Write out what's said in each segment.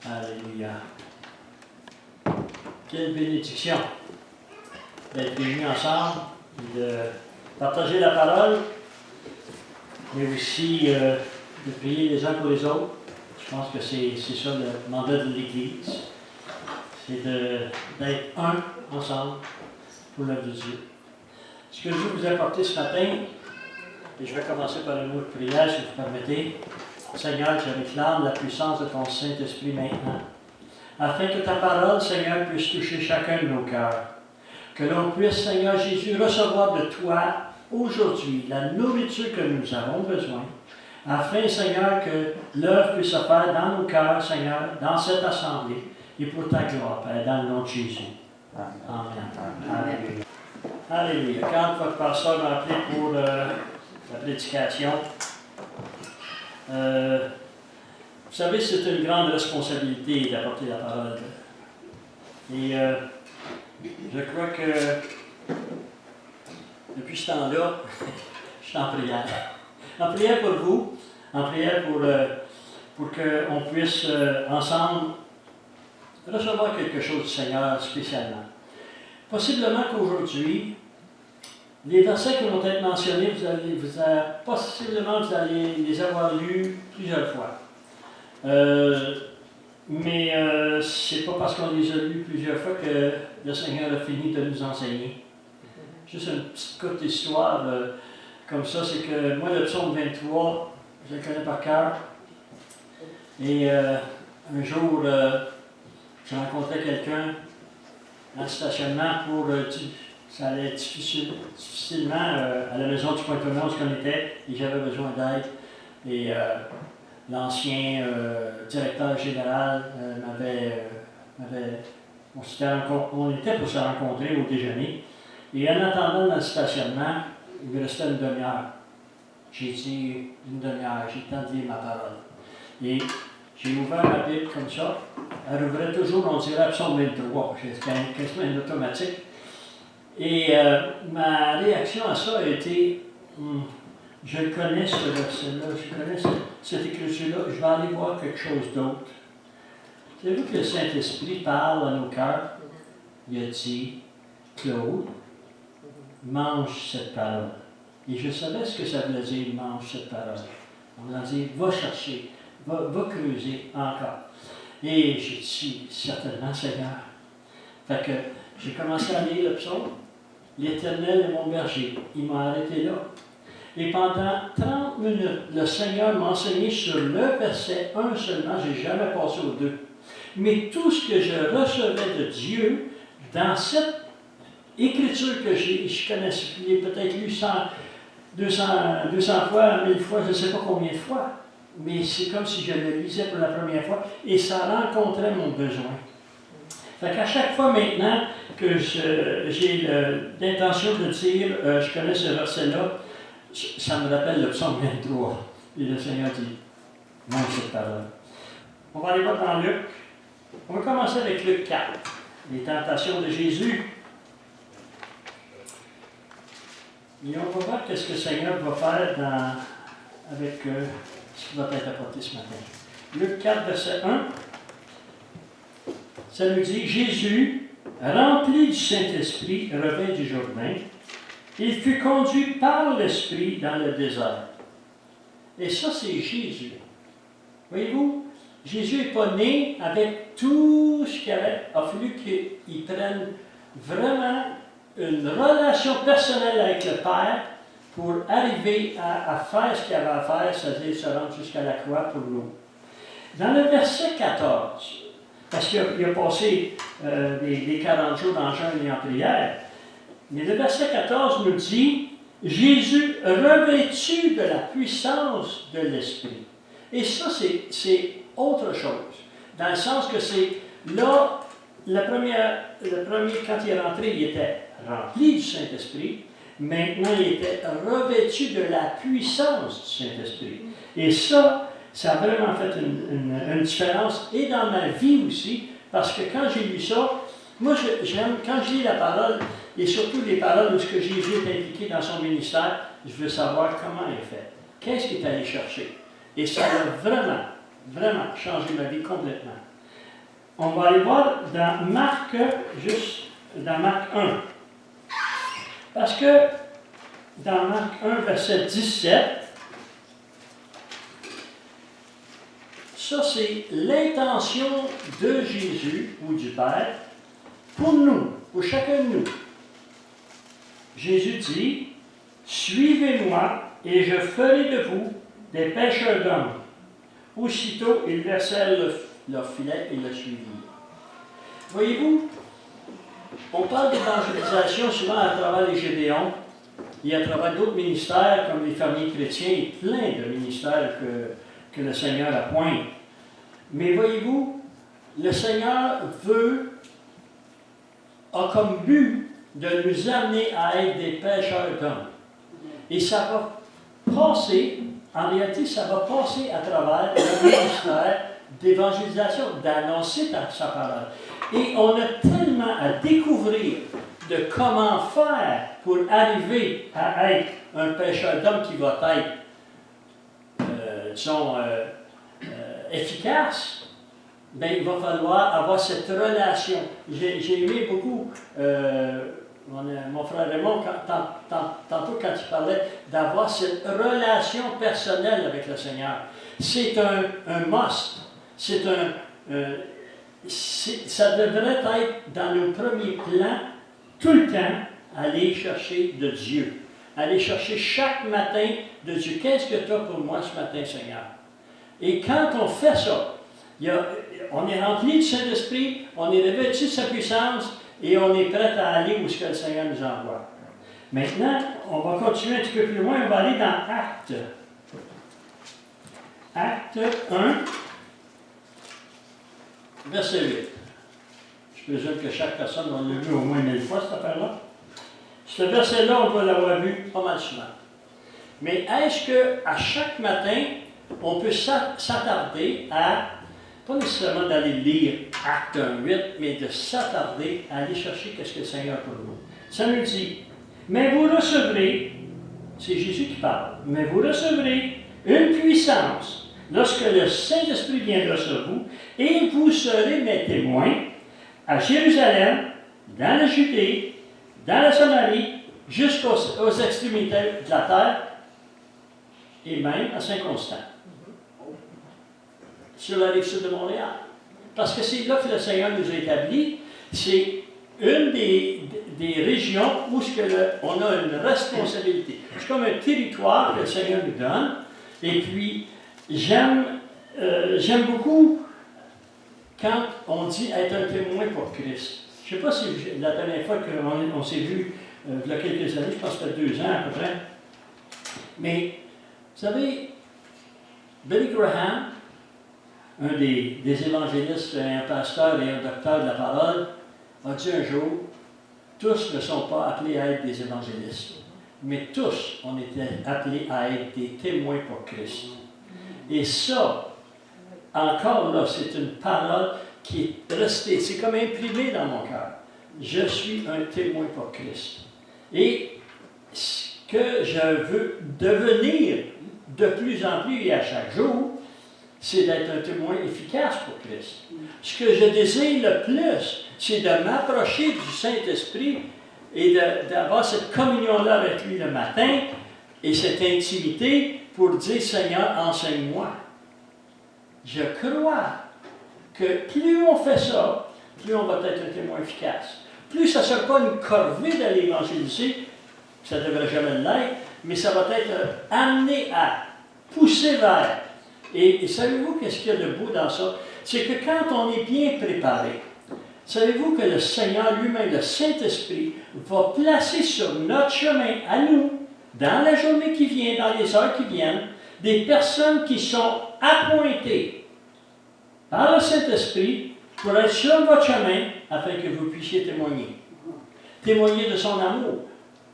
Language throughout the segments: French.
Alléluia. Quelle bénédiction d'être réunis ensemble, de partager la parole, mais aussi de prier les uns pour les autres. Je pense que c'est ça le mandat de l'Église. C'est d'être un ensemble pour l'œuvre de Dieu. Ce que je veux vous apporter ce matin, et je vais commencer par un mot de prière, si vous permettez. Seigneur, je réclame la puissance de ton Saint-Esprit maintenant, afin que ta parole, Seigneur, puisse toucher chacun de nos cœurs. Que l'on puisse, Seigneur Jésus, recevoir de toi aujourd'hui la nourriture que nous avons besoin, afin, Seigneur, que l'œuvre puisse se faire dans nos cœurs, Seigneur, dans cette assemblée, et pour ta gloire, Père, dans le nom de Jésus. Amen. Alléluia. Alléluia. Quand votre pasteur m'a appelé pour la prédication, vous savez, c'est une grande responsabilité d'apporter la parole. Et je crois que depuis ce temps-là, je suis en prière. En prière pour vous, en prière pour qu'on puisse ensemble recevoir quelque chose du Seigneur spécialement. Possiblement qu'aujourd'hui, les versets qui vont être mentionnés, possiblement vous allez les avoir lus plusieurs fois. Mais c'est pas parce qu'on les a lus plusieurs fois que le Seigneur a fini de nous enseigner. Juste une petite courte histoire comme ça, c'est que moi, le psaume 23, je le connais par cœur. Et un jour, j'ai rencontré quelqu'un dans le stationnement pour... ça allait difficilement à la maison du Pointe-Tournant où on était, et j'avais besoin d'aide. Et l'ancien directeur général on était pour se rencontrer au déjeuner. Et en attendant dans le stationnement, il me restait une demi-heure. J'ai dit une demi-heure, j'ai le temps de lire ma parole. Et j'ai ouvert ma Bible comme ça. Elle ouvrait toujours, on dirait psaume 23. J'ai quasiment une automatique. Et ma réaction à ça a été, je connais ce verset-là, je connais cette écriture-là, je vais aller voir quelque chose d'autre. Savez-vous que le Saint-Esprit parle à nos cœurs? Il a dit, Claude, mange cette parole. Et je savais ce que ça voulait dire, mange cette parole. On a dit, va chercher, va creuser encore. Et j'ai dit, certainement, Seigneur. Fait que j'ai commencé à lire le psaume. L'Éternel est mon berger. Il m'a arrêté là. Et pendant 30 minutes, le Seigneur m'a enseigné sur le verset 1 seulement. Je n'ai jamais passé au 2. Mais tout ce que je recevais de Dieu, dans cette écriture que je connaissais, peut-être lu 200 fois, 1000 fois, je ne sais pas combien de fois. Mais c'est comme si je le lisais pour la première fois. Et ça rencontrait mon besoin. Fait qu'à chaque fois maintenant que j'ai l'intention de dire je connais ce verset-là, ça me rappelle le psaume 23. Et le Seigneur dit, mange cette parole. On va aller voir dans Luc. On va commencer avec Luc 4, les tentations de Jésus. Et on va voir qu'est-ce que le Seigneur va faire avec ce qui va être apporté ce matin. Luc 4, verset 1. Ça nous dit, Jésus, rempli du Saint-Esprit, revint du Jourdain. Il fut conduit par l'Esprit dans le désert. Et ça, c'est Jésus. Voyez-vous, Jésus n'est pas né avec tout ce qu'il avait. Il a fallu qu'il prenne vraiment une relation personnelle avec le Père pour arriver à faire ce qu'il avait à faire, c'est-à-dire se rendre jusqu'à la croix pour nous. Dans le verset 14, parce qu'il a passé les 40 jours dans le jeûne et en prière. Mais le verset 14 nous dit, Jésus revêtu de la puissance de l'Esprit. Et ça, c'est autre chose. Dans le sens que c'est là, le premier, quand il est rentré, il était rempli du Saint-Esprit. Maintenant, il était revêtu de la puissance du Saint-Esprit. Et ça a vraiment fait une différence, et dans ma vie aussi, parce que quand j'ai lu ça, moi j'aime, quand je lis la parole, et surtout les paroles où ce que Jésus est impliqué dans son ministère, je veux savoir comment il est fait. Qu'est-ce qu'il est allé chercher? Et ça a vraiment changé ma vie complètement. on va aller voir dans Marc, juste dans Marc 1. Parce que dans Marc 1, verset 17, ça c'est l'intention de Jésus ou du Père pour nous, pour chacun de nous. Jésus dit, « Suivez-moi et je ferai de vous des pêcheurs d'hommes. » Aussitôt, ils versèrent leur filet et le suivirent. Voyez-vous, on parle d'évangélisation souvent à travers les Gédéons et à travers d'autres ministères comme les familles chrétiens et plein de ministères que le Seigneur appointe. Mais voyez-vous, le Seigneur a comme but de nous amener à être des pêcheurs d'hommes. Et ça va passer, en réalité, ça va passer à travers le ministère d'évangélisation, d'annoncer sa parole. Et on a tellement à découvrir de comment faire pour arriver à être un pêcheur d'hommes qui va être, efficace. Bien, il va falloir avoir cette relation. J'ai aimé beaucoup mon frère Raymond, tantôt quand il parlait d'avoir cette relation personnelle avec le Seigneur. C'est un must. Ça devrait être dans nos premiers plans, tout le temps, aller chercher de Dieu. Aller chercher chaque matin de Dieu. Qu'est-ce que tu as pour moi ce matin, Seigneur? Et quand on fait ça, on est rempli du Saint-Esprit, on est revêtu de sa puissance et on est prêt à aller où ce que le Seigneur nous envoie. Maintenant, on va continuer un petit peu plus loin, on va aller dans Actes. Actes 1, verset 8. Je présume que chaque personne l'a vu au moins 1000 fois, cette affaire-là. Ce verset-là, on doit l'avoir vu pas mal souvent. Mais est-ce qu'à chaque matin, on peut s'attarder à, pas nécessairement d'aller lire Acte 1:8, mais de s'attarder à aller chercher qu'est-ce que le Seigneur a pour nous. Ça nous dit, mais vous recevrez, c'est Jésus qui parle, mais vous recevrez une puissance lorsque le Saint-Esprit viendra sur vous, et vous serez mes témoins à Jérusalem, dans la Judée, dans la Samarie, jusqu'aux extrémités de la terre, et même à Saint-Constant, sur la rive sud de Montréal. Parce que c'est là que le Seigneur nous a établis. C'est une des régions où on a une responsabilité. C'est comme un territoire que le Seigneur nous donne. Et puis, j'aime beaucoup quand on dit être un témoin pour Christ. Je ne sais pas si la dernière fois qu'on s'est vu, il y a quelques années, je pense que c'était 2 ans à peu près. Mais, vous savez, Billy Graham, un des évangélistes, un pasteur et un docteur de la parole, a dit un jour, tous ne sont pas appelés à être des évangélistes, mais tous ont été appelés à être des témoins pour Christ. Et ça, encore là, c'est une parole qui est restée, c'est comme imprimé dans mon cœur. Je suis un témoin pour Christ. Et ce que je veux devenir de plus en plus et à chaque jour, c'est d'être un témoin efficace pour Christ. Ce que je désire le plus, c'est de m'approcher du Saint-Esprit et d'avoir cette communion-là avec lui le matin et cette intimité pour dire, Seigneur, enseigne-moi. Je crois que plus on fait ça, plus on va être un témoin efficace. Plus ça ne sera pas une corvée d'aller évangéliser, ça ne devrait jamais l'être, mais ça va être amené à pousser vers. Et savez-vous qu'est-ce qu'il y a de beau dans ça? C'est que quand on est bien préparé, savez-vous que le Seigneur lui-même, le Saint-Esprit, va placer sur notre chemin à nous, dans la journée qui vient, dans les heures qui viennent, des personnes qui sont appointées par le Saint-Esprit pour être sur votre chemin afin que vous puissiez témoigner. Témoigner de son amour.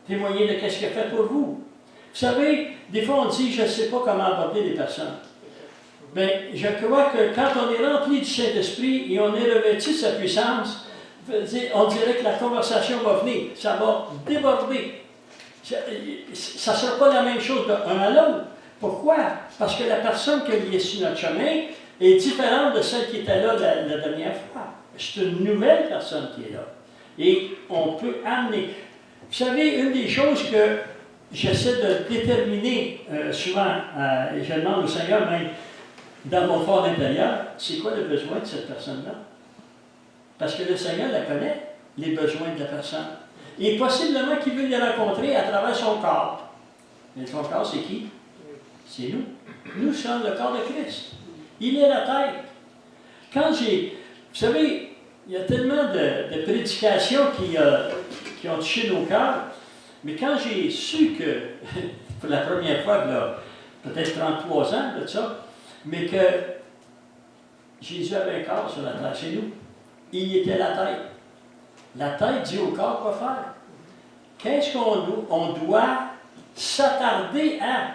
Témoigner de ce qu'il a fait pour vous. Vous savez, des fois on dit, je ne sais pas comment aborder les personnes. Mais je crois que quand on est rempli du Saint-Esprit et on est revêtu de sa puissance, on dirait que la conversation va venir, ça va déborder. Ça ne sera pas la même chose d'un à l'autre. Pourquoi? Parce que la personne qui est sur notre chemin est différente de celle qui était là la dernière fois. C'est une nouvelle personne qui est là. Et on peut amener. Vous savez, une des choses que j'essaie de déterminer souvent, et je demande au Seigneur, même dans mon fort intérieur, c'est quoi le besoin de cette personne-là? Parce que le Seigneur la connaît, les besoins de la personne. Et possiblement qu'il veut les rencontrer à travers son corps. Mais son corps, c'est qui? C'est nous. Nous sommes le corps de Christ. Il est la tête. Quand j'ai... Vous savez, il y a tellement de prédications qui ont touché nos cœurs, mais quand j'ai su que, pour la première fois, peut-être 33 ans de ça, mais que Jésus avait un corps sur la terre, c'est nous. Il était la tête. La tête dit au corps quoi faire. Qu'est-ce qu'on doit s'attarder à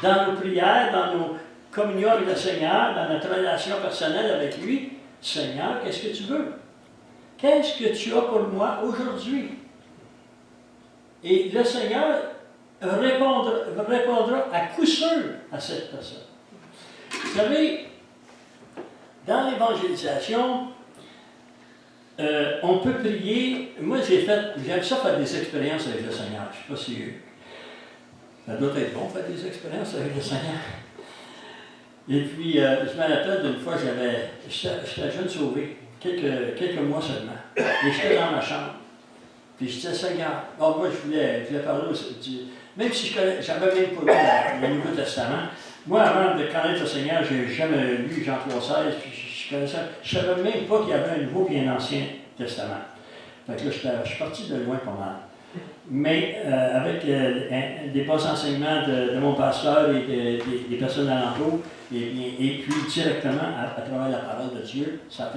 dans nos prières, dans nos communions avec le Seigneur, dans notre relation personnelle avec lui? Seigneur, qu'est-ce que tu veux? Qu'est-ce que tu as pour moi aujourd'hui? Et le Seigneur répondra à coup sûr à cette personne. Vous savez, dans l'évangélisation, on peut prier. Moi, j'aime ça faire des expériences avec le Seigneur. Je ne sais pas si ça doit être bon faire des expériences avec le Seigneur. Et puis, je me rappelle d'une fois, j'étais jeune sauvé, quelques mois seulement. Et j'étais dans ma chambre. Puis je disais, Seigneur, moi je voulais parler même si je n'avais même pas lu le Nouveau Testament. Moi, avant de connaître le Seigneur, je n'ai jamais lu Jean 3,16, puis je ne savais même pas qu'il y avait un Nouveau et un Ancien Testament. Fait que là, je suis parti de loin pas mal. Mais avec des bons enseignements de mon pasteur et des personnes alentour, et puis directement à travers la parole de Dieu, ça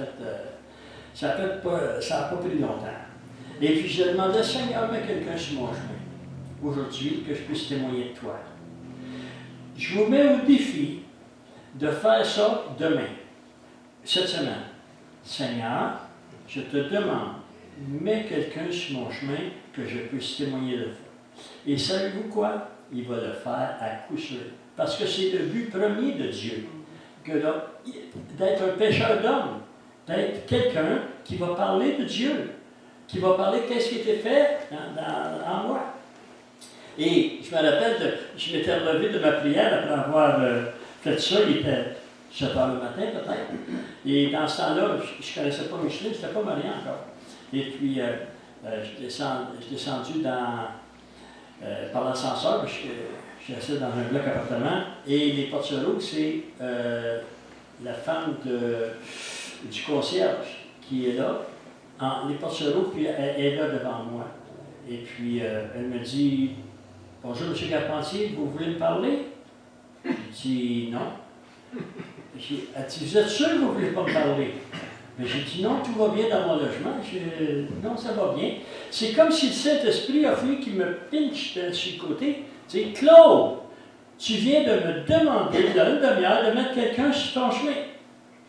n'a pas pris longtemps. Et puis je demandais, Seigneur, mets quelqu'un sur mon chemin, aujourd'hui, que je puisse témoigner de toi. Je vous mets au défi de faire ça demain, cette semaine. Seigneur, je te demande, mets quelqu'un sur mon chemin que je puisse témoigner de toi. Et savez-vous quoi? Il va le faire à coup sûr. Parce que c'est le but premier de Dieu, d'être un pécheur d'homme, d'être quelqu'un qui va parler de Dieu, qui va parler de ce qui était fait en moi. Et je me rappelle, je m'étais relevé de ma prière après avoir fait ça, il était 7 heures le matin peut-être. Et dans ce temps-là, je ne connaissais pas Micheline, je n'étais pas marié encore. Et puis, je descendu par l'ascenseur, parce que je suis assis dans un bloc appartement, et les portières, c'est la femme du concierge qui est là. Les portières, puis elle est là devant moi. Et puis, elle me dit, « Bonjour, M. Carpentier, vous voulez me parler? » Je dis, « Non. » Elle dit, « Vous êtes sûr que vous ne voulez pas me parler? » Mais j'ai dit, « Non, tout va bien dans mon logement. » Non, ça va bien. C'est comme si le Saint-Esprit a fallu qu'il me pinche sur le côté. Tu sais, « Claude, tu viens de me demander, dans une demi-heure, de mettre quelqu'un sur ton chemin. »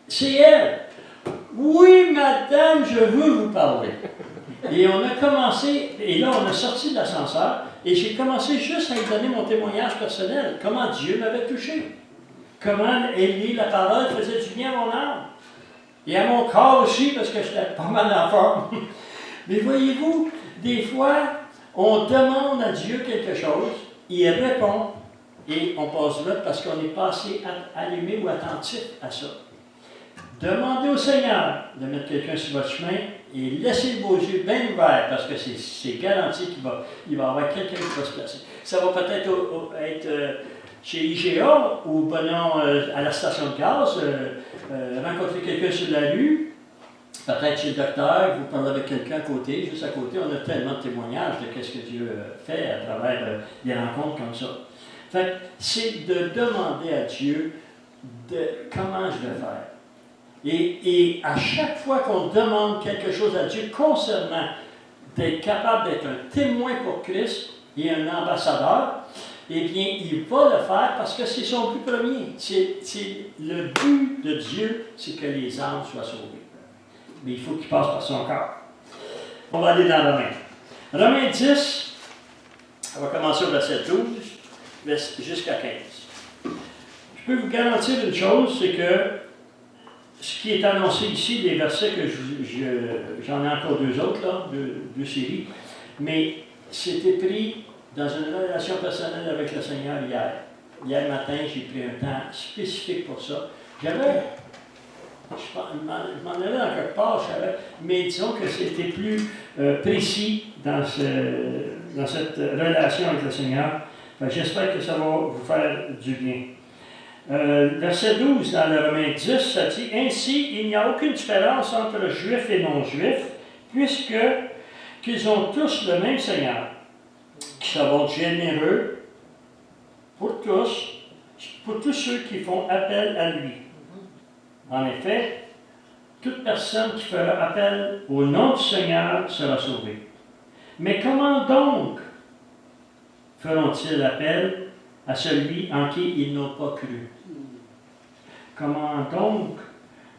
C'est elle. Oui, madame, je veux vous parler. Et on a commencé, et là, on a sorti de l'ascenseur, et j'ai commencé juste à lui donner mon témoignage personnel, comment Dieu m'avait touché, comment la parole faisait du bien à mon âme, et à mon corps aussi, parce que j'étais pas mal en forme. Mais voyez-vous, des fois, on demande à Dieu quelque chose, il répond, et on passe là parce qu'on n'est pas assez allumé ou attentif à ça. Demandez au Seigneur de mettre quelqu'un sur votre chemin et laissez vos yeux bien ouverts parce que c'est garanti qu'il va y avoir quelqu'un qui va se placer. Ça va peut-être être chez IGA ou à la station de gaz, rencontrer quelqu'un sur la rue, peut-être chez le docteur, vous parlez avec quelqu'un à côté, juste à côté. On a tellement de témoignages de ce que Dieu fait à travers des rencontres comme ça. Fait c'est de demander à Dieu comment je vais faire. Et à chaque fois qu'on demande quelque chose à Dieu concernant d'être capable d'être un témoin pour Christ et un ambassadeur, eh bien, il va le faire parce que c'est son but premier. C'est le but de Dieu, c'est que les âmes soient sauvées. Mais il faut qu'il passe par son corps. On va aller dans Romains. Romains 10, on va commencer au verset 12 jusqu'à 15. Je peux vous garantir une chose, c'est que ce qui est annoncé ici, les versets que j'en ai encore deux autres, là, deux séries, mais c'était pris dans une relation personnelle avec le Seigneur hier. Hier matin, j'ai pris un temps spécifique pour ça. Je m'en allais dans quelque part, mais disons que c'était plus précis dans cette relation avec le Seigneur. J'espère que ça va vous faire du bien. Verset 12 dans le Romains 10, ça dit « Ainsi, il n'y a aucune différence entre juifs et non-juifs, puisque qu'ils ont tous le même Seigneur, qui s'avère généreux pour tous ceux qui font appel à lui. En effet, toute personne qui fera appel au nom du Seigneur sera sauvée. Mais comment donc feront-ils appel à celui en qui ils n'ont pas cru? Comment donc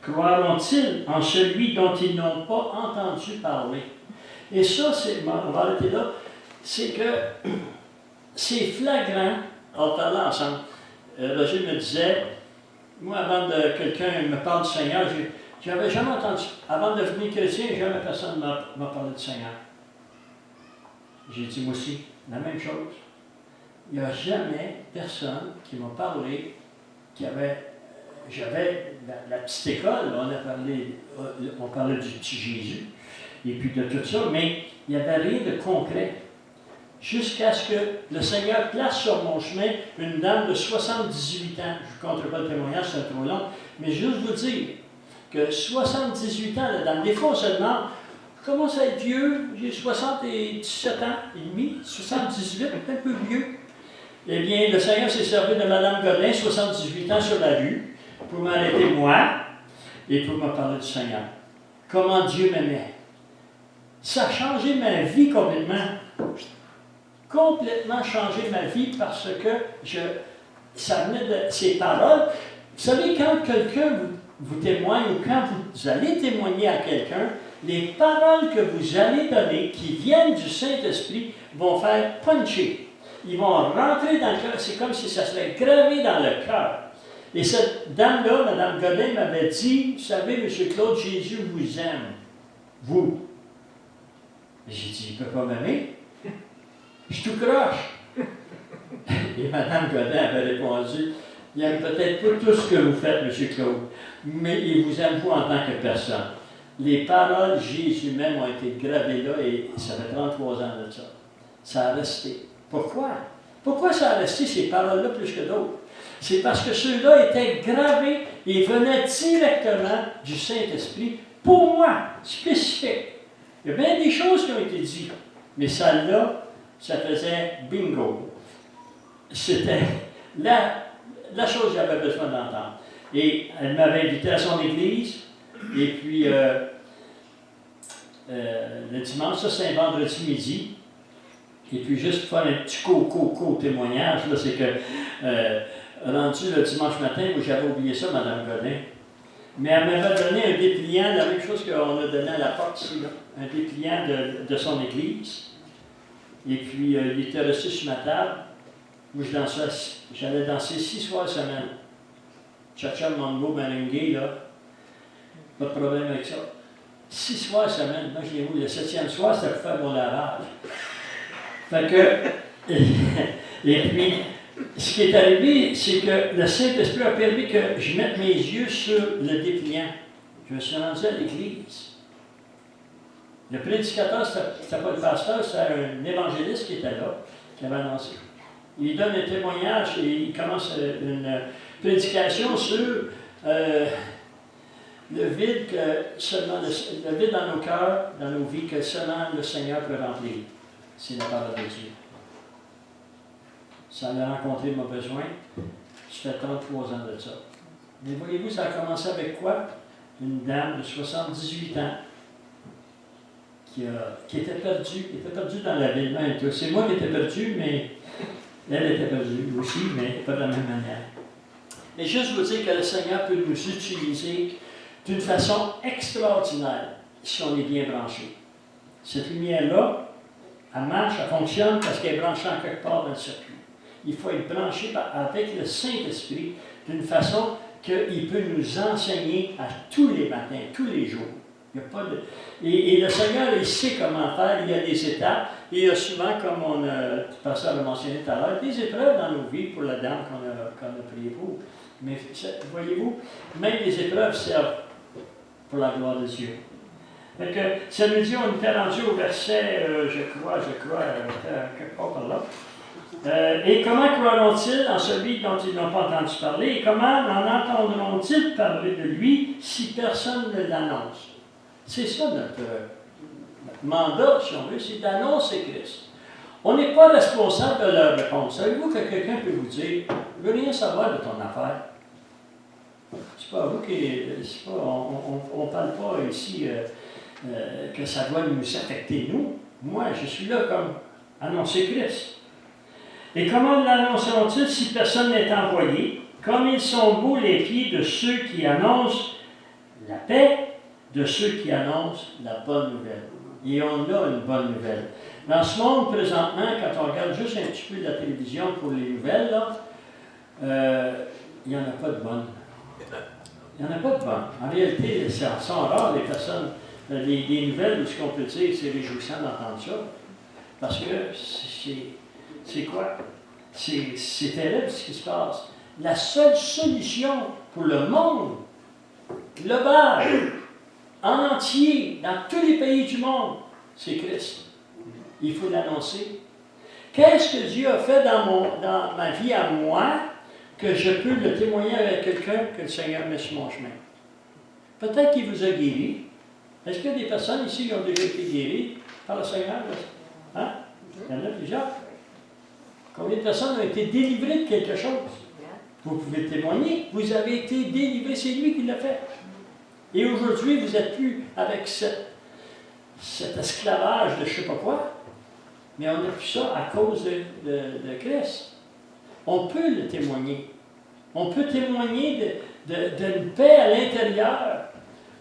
croiront-ils en celui dont ils n'ont pas entendu parler? » Et ça, on va arrêter là, c'est que c'est flagrant. On parlait ensemble. Roger me disait, moi, avant que quelqu'un me parle du Seigneur, j'avais jamais entendu, avant de devenir chrétien, jamais personne m'a parlé du Seigneur. J'ai dit, moi aussi, la même chose. Il n'y a jamais personne qui m'a parlé, j'avais la petite école, on parlait du petit Jésus, et puis de tout ça, mais il n'y avait rien de concret. Jusqu'à ce que le Seigneur place sur mon chemin une dame de 78 ans. Je ne compterai pas le témoignage, c'est trop long, mais juste vous dire que 78 ans, la dame, des fois on se demande, je commence à être vieux, j'ai 77 ans et demi, 78, peut-être un peu vieux. Eh bien, le Seigneur s'est servi de Mme Godin, 78 ans sur la rue, pour m'arrêter moi et pour me parler du Seigneur. Comment Dieu m'aimait. Ça a changé ma vie complètement. Complètement changé ma vie parce que ça venait de ces paroles. Vous savez, quand quelqu'un vous témoigne ou quand vous allez témoigner à quelqu'un, les paroles que vous allez donner, qui viennent du Saint-Esprit, vont faire puncher. Ils vont rentrer dans le cœur. C'est comme si ça serait gravé dans le cœur. Et cette dame-là, Mme Godin, m'avait dit, vous savez, M. Claude, Jésus vous aime. Vous. J'ai dit, il ne peut pas m'aimer. Je suis tout croche. Et Mme Godin avait répondu, il n'aime peut-être pas tout ce que vous faites, M. Claude, mais il vous aime vous en tant que personne. Les paroles Jésus même ont été gravées là et ça fait 33 ans de ça. Ça a resté. Pourquoi? Pourquoi ça a resté ces paroles-là plus que d'autres? C'est parce que ceux-là étaient gravés et venaient directement du Saint-Esprit pour moi, spécifique. Il y a bien des choses qui ont été dites, mais celle-là, ça faisait bingo. C'était la chose que j'avais besoin d'entendre. Et elle m'avait invité à son église, et puis le dimanche, ça c'est un vendredi midi, et puis juste pour faire un petit témoignage, là, c'est que rendu le dimanche matin, où j'avais oublié ça, Mme Godin, mais elle m'avait donné un dépliant, la même chose qu'on a donné à la porte ici, là, un dépliant de son église. Et puis, il était resté sur ma table. Moi, j'allais danser 6 soirs semaine. Cha-cha, mambo, merengue, là. Pas de problème avec ça. 6 soirs semaine. Moi, je l'ai vu. Le 7e soir, c'était pour faire mon lavage. Fait que, et puis, ce qui est arrivé, c'est que le Saint-Esprit a permis que je mette mes yeux sur le dépliant. Je me suis rendu à l'église. Le prédicateur, ce n'était pas le pasteur, c'était un évangéliste qui était là, qui avait annoncé. Il donne un témoignage et il commence une prédication sur le vide le vide dans nos cœurs, dans nos vies, que seulement le Seigneur peut remplir. C'est la parole de Dieu. Ça a rencontré mon besoin. Ça fait 33 ans de ça. Mais voyez-vous, ça a commencé avec quoi? Une dame de 78 ans qui était perdue dans la ville. C'est moi qui étais perdu, mais elle était perdue aussi, mais pas de la même manière. Mais juste vous dire que le Seigneur peut nous utiliser d'une façon extraordinaire si on est bien branché. Cette lumière-là, elle marche, elle fonctionne parce qu'elle est branchée en quelque part dans le circuit. Il faut être branché avec le Saint-Esprit d'une façon qu'il peut nous enseigner à tous les matins, tous les jours. Il y a pas de... et le Seigneur, il sait comment faire, il y a des étapes. Et il y a souvent, comme Pasteur l'a mentionné tout à l'heure, des épreuves dans nos vies pour la dame qu'on a prié pour. Mais voyez-vous, même les épreuves servent pour la gloire de Dieu. Donc, ça nous dit, on était rendu au verset, je crois, quelque part par là. Et comment croiront-ils en celui dont ils n'ont pas entendu parler? Et comment en entendront-ils parler de lui si personne ne l'annonce? C'est ça notre mandat, si on veut, c'est d'annoncer Christ. On n'est pas responsable de leur réponse. Savez-vous que quelqu'un peut vous dire, je ne veux rien savoir de ton affaire? C'est pas vous qui... on ne parle pas ici que ça doit nous affecter, nous. Moi, je suis là comme annoncer Christ. Et comment l'annonceront-ils si personne n'est envoyé? Comme ils sont beaux les pieds de ceux qui annoncent la paix, de ceux qui annoncent la bonne nouvelle. Et on a une bonne nouvelle. Dans ce monde, présentement, quand on regarde juste un petit peu de la télévision pour les nouvelles, là, il n'y en a pas de bonnes. Il n'y en a pas de bonnes. En réalité, ça sont rares les personnes, des nouvelles où ce qu'on peut dire, c'est réjouissant d'entendre ça. Parce que c'est quoi? C'est terrible ce qui se passe. La seule solution pour le monde global, en entier, dans tous les pays du monde, c'est Christ. Il faut l'annoncer. Qu'est-ce que Dieu a fait dans ma vie à moi que je peux le témoigner avec quelqu'un que le Seigneur met sur mon chemin? Peut-être qu'il vous a guéri. Est-ce qu'il y a des personnes ici qui ont déjà été guéries par le Seigneur? Hein? Il y en a plusieurs. Combien de personnes ont été délivrées de quelque chose? Vous pouvez témoigner. Vous avez été délivrés, c'est lui qui l'a fait. Et aujourd'hui, vous n'êtes plus avec cet esclavage de je ne sais pas quoi, mais on a plus ça à cause de Christ. On peut le témoigner. On peut témoigner d'une paix à l'intérieur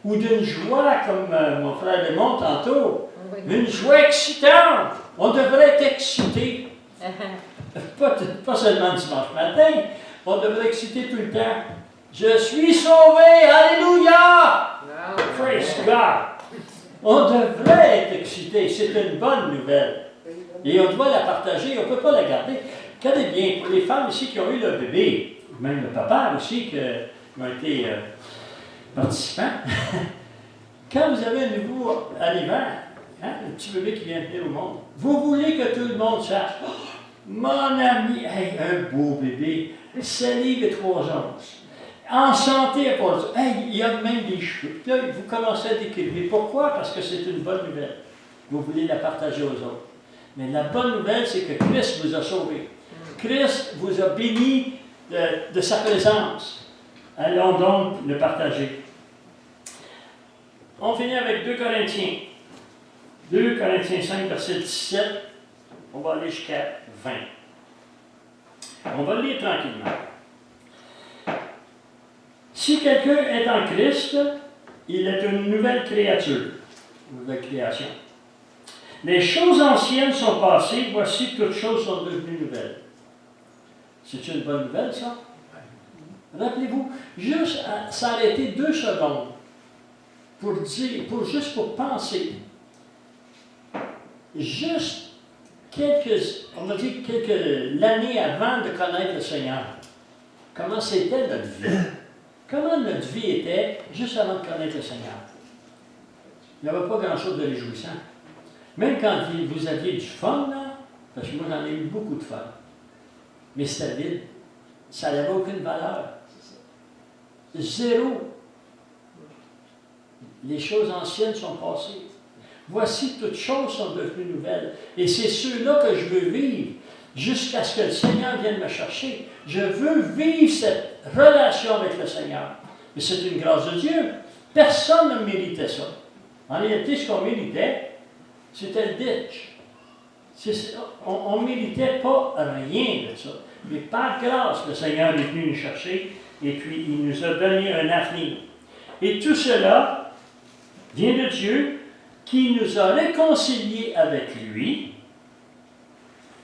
ou d'une joie, comme mon frère Raymond tantôt. Une joie excitante. On devrait être excité. Pas seulement dimanche matin, on devrait être excité tout le temps. Je suis sauvé, alléluia! Praise God! On devrait être excité, c'est une bonne nouvelle. Et on doit la partager, on ne peut pas la garder. Regardez bien, pour les femmes ici qui ont eu le bébé, même le papa aussi, qui ont été participants, quand vous avez un nouveau arrivant, hein, un petit bébé qui vient de venir au monde, vous voulez que tout le monde sache, oh, mon ami, hey, un beau bébé, 7 livres et 3 onces. En santé, il y a même des cheveux. Là, vous commencez à décrire. Pourquoi? Parce que c'est une bonne nouvelle. Vous voulez la partager aux autres. Mais la bonne nouvelle, c'est que Christ vous a sauvé. Christ vous a béni de sa présence. Allons donc le partager. On finit avec 2 Corinthiens. 2 Corinthiens 5, verset 17. On va aller jusqu'à 20. On va le lire tranquillement. Si quelqu'un est en Christ, il est une nouvelle créature, une nouvelle création. Les choses anciennes sont passées, voici toutes choses sont devenues nouvelles. C'est une bonne nouvelle, ça? Rappelez-vous, juste s'arrêter 2 secondes pour dire, juste pour penser. Juste on va dire quelques années avant de connaître le Seigneur. Comment c'était notre vie? Comment notre vie était juste avant de connaître le Seigneur? Il n'y avait pas grand-chose de réjouissant. Même quand vous aviez du fun, là, parce que moi j'en ai eu beaucoup de fun, mais c'était vide. Ça n'avait aucune valeur. Zéro. Les choses anciennes sont passées. Voici, toutes choses sont devenues nouvelles. Et c'est ceux-là que je veux vivre jusqu'à ce que le Seigneur vienne me chercher. Je veux vivre cette relation avec le Seigneur. Mais c'est une grâce de Dieu. Personne ne méritait ça. En réalité, ce qu'on méritait, c'était le ditch. On ne méritait pas rien de ça. Mais par grâce, le Seigneur est venu nous chercher et puis il nous a donné un avenir. Et tout cela vient de Dieu qui nous a réconciliés avec lui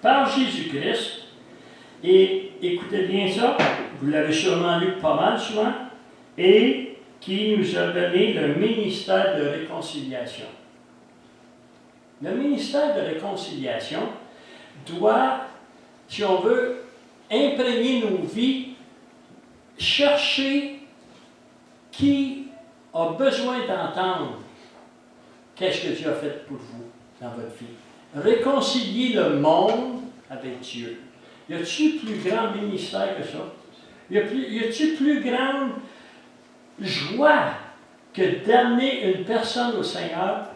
par Jésus-Christ. Et écoutez bien ça, vous l'avez sûrement lu pas mal souvent, et qui nous a donné le ministère de réconciliation. Le ministère de réconciliation doit, si on veut, imprégner nos vies, chercher qui a besoin d'entendre qu'est-ce que Dieu a fait pour vous dans votre vie. Réconcilier le monde avec Dieu. Y a-t-il plus grand ministère que ça? Y a-t-il plus grande joie que d'amener une personne au Seigneur,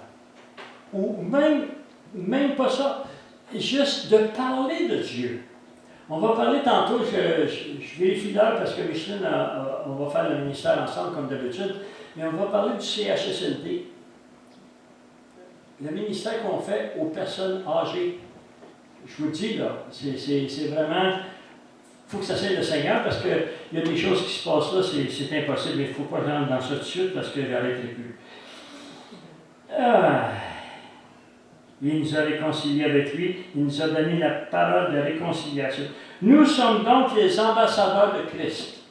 ou même pas ça, juste de parler de Dieu? On va parler tantôt, je vérifie l'heure parce que Micheline, on va faire le ministère ensemble comme d'habitude, mais on va parler du CHSLD. Le ministère qu'on fait aux personnes âgées. Je vous dis, là, c'est vraiment, il faut que ça soit le Seigneur parce qu'il y a des choses qui se passent là, c'est impossible, mais il ne faut pas rentrer dans ça tout de suite parce que j'arrêterai plus. Il nous a réconciliés avec lui, il nous a donné la parole de réconciliation. Nous sommes donc les ambassadeurs de Christ.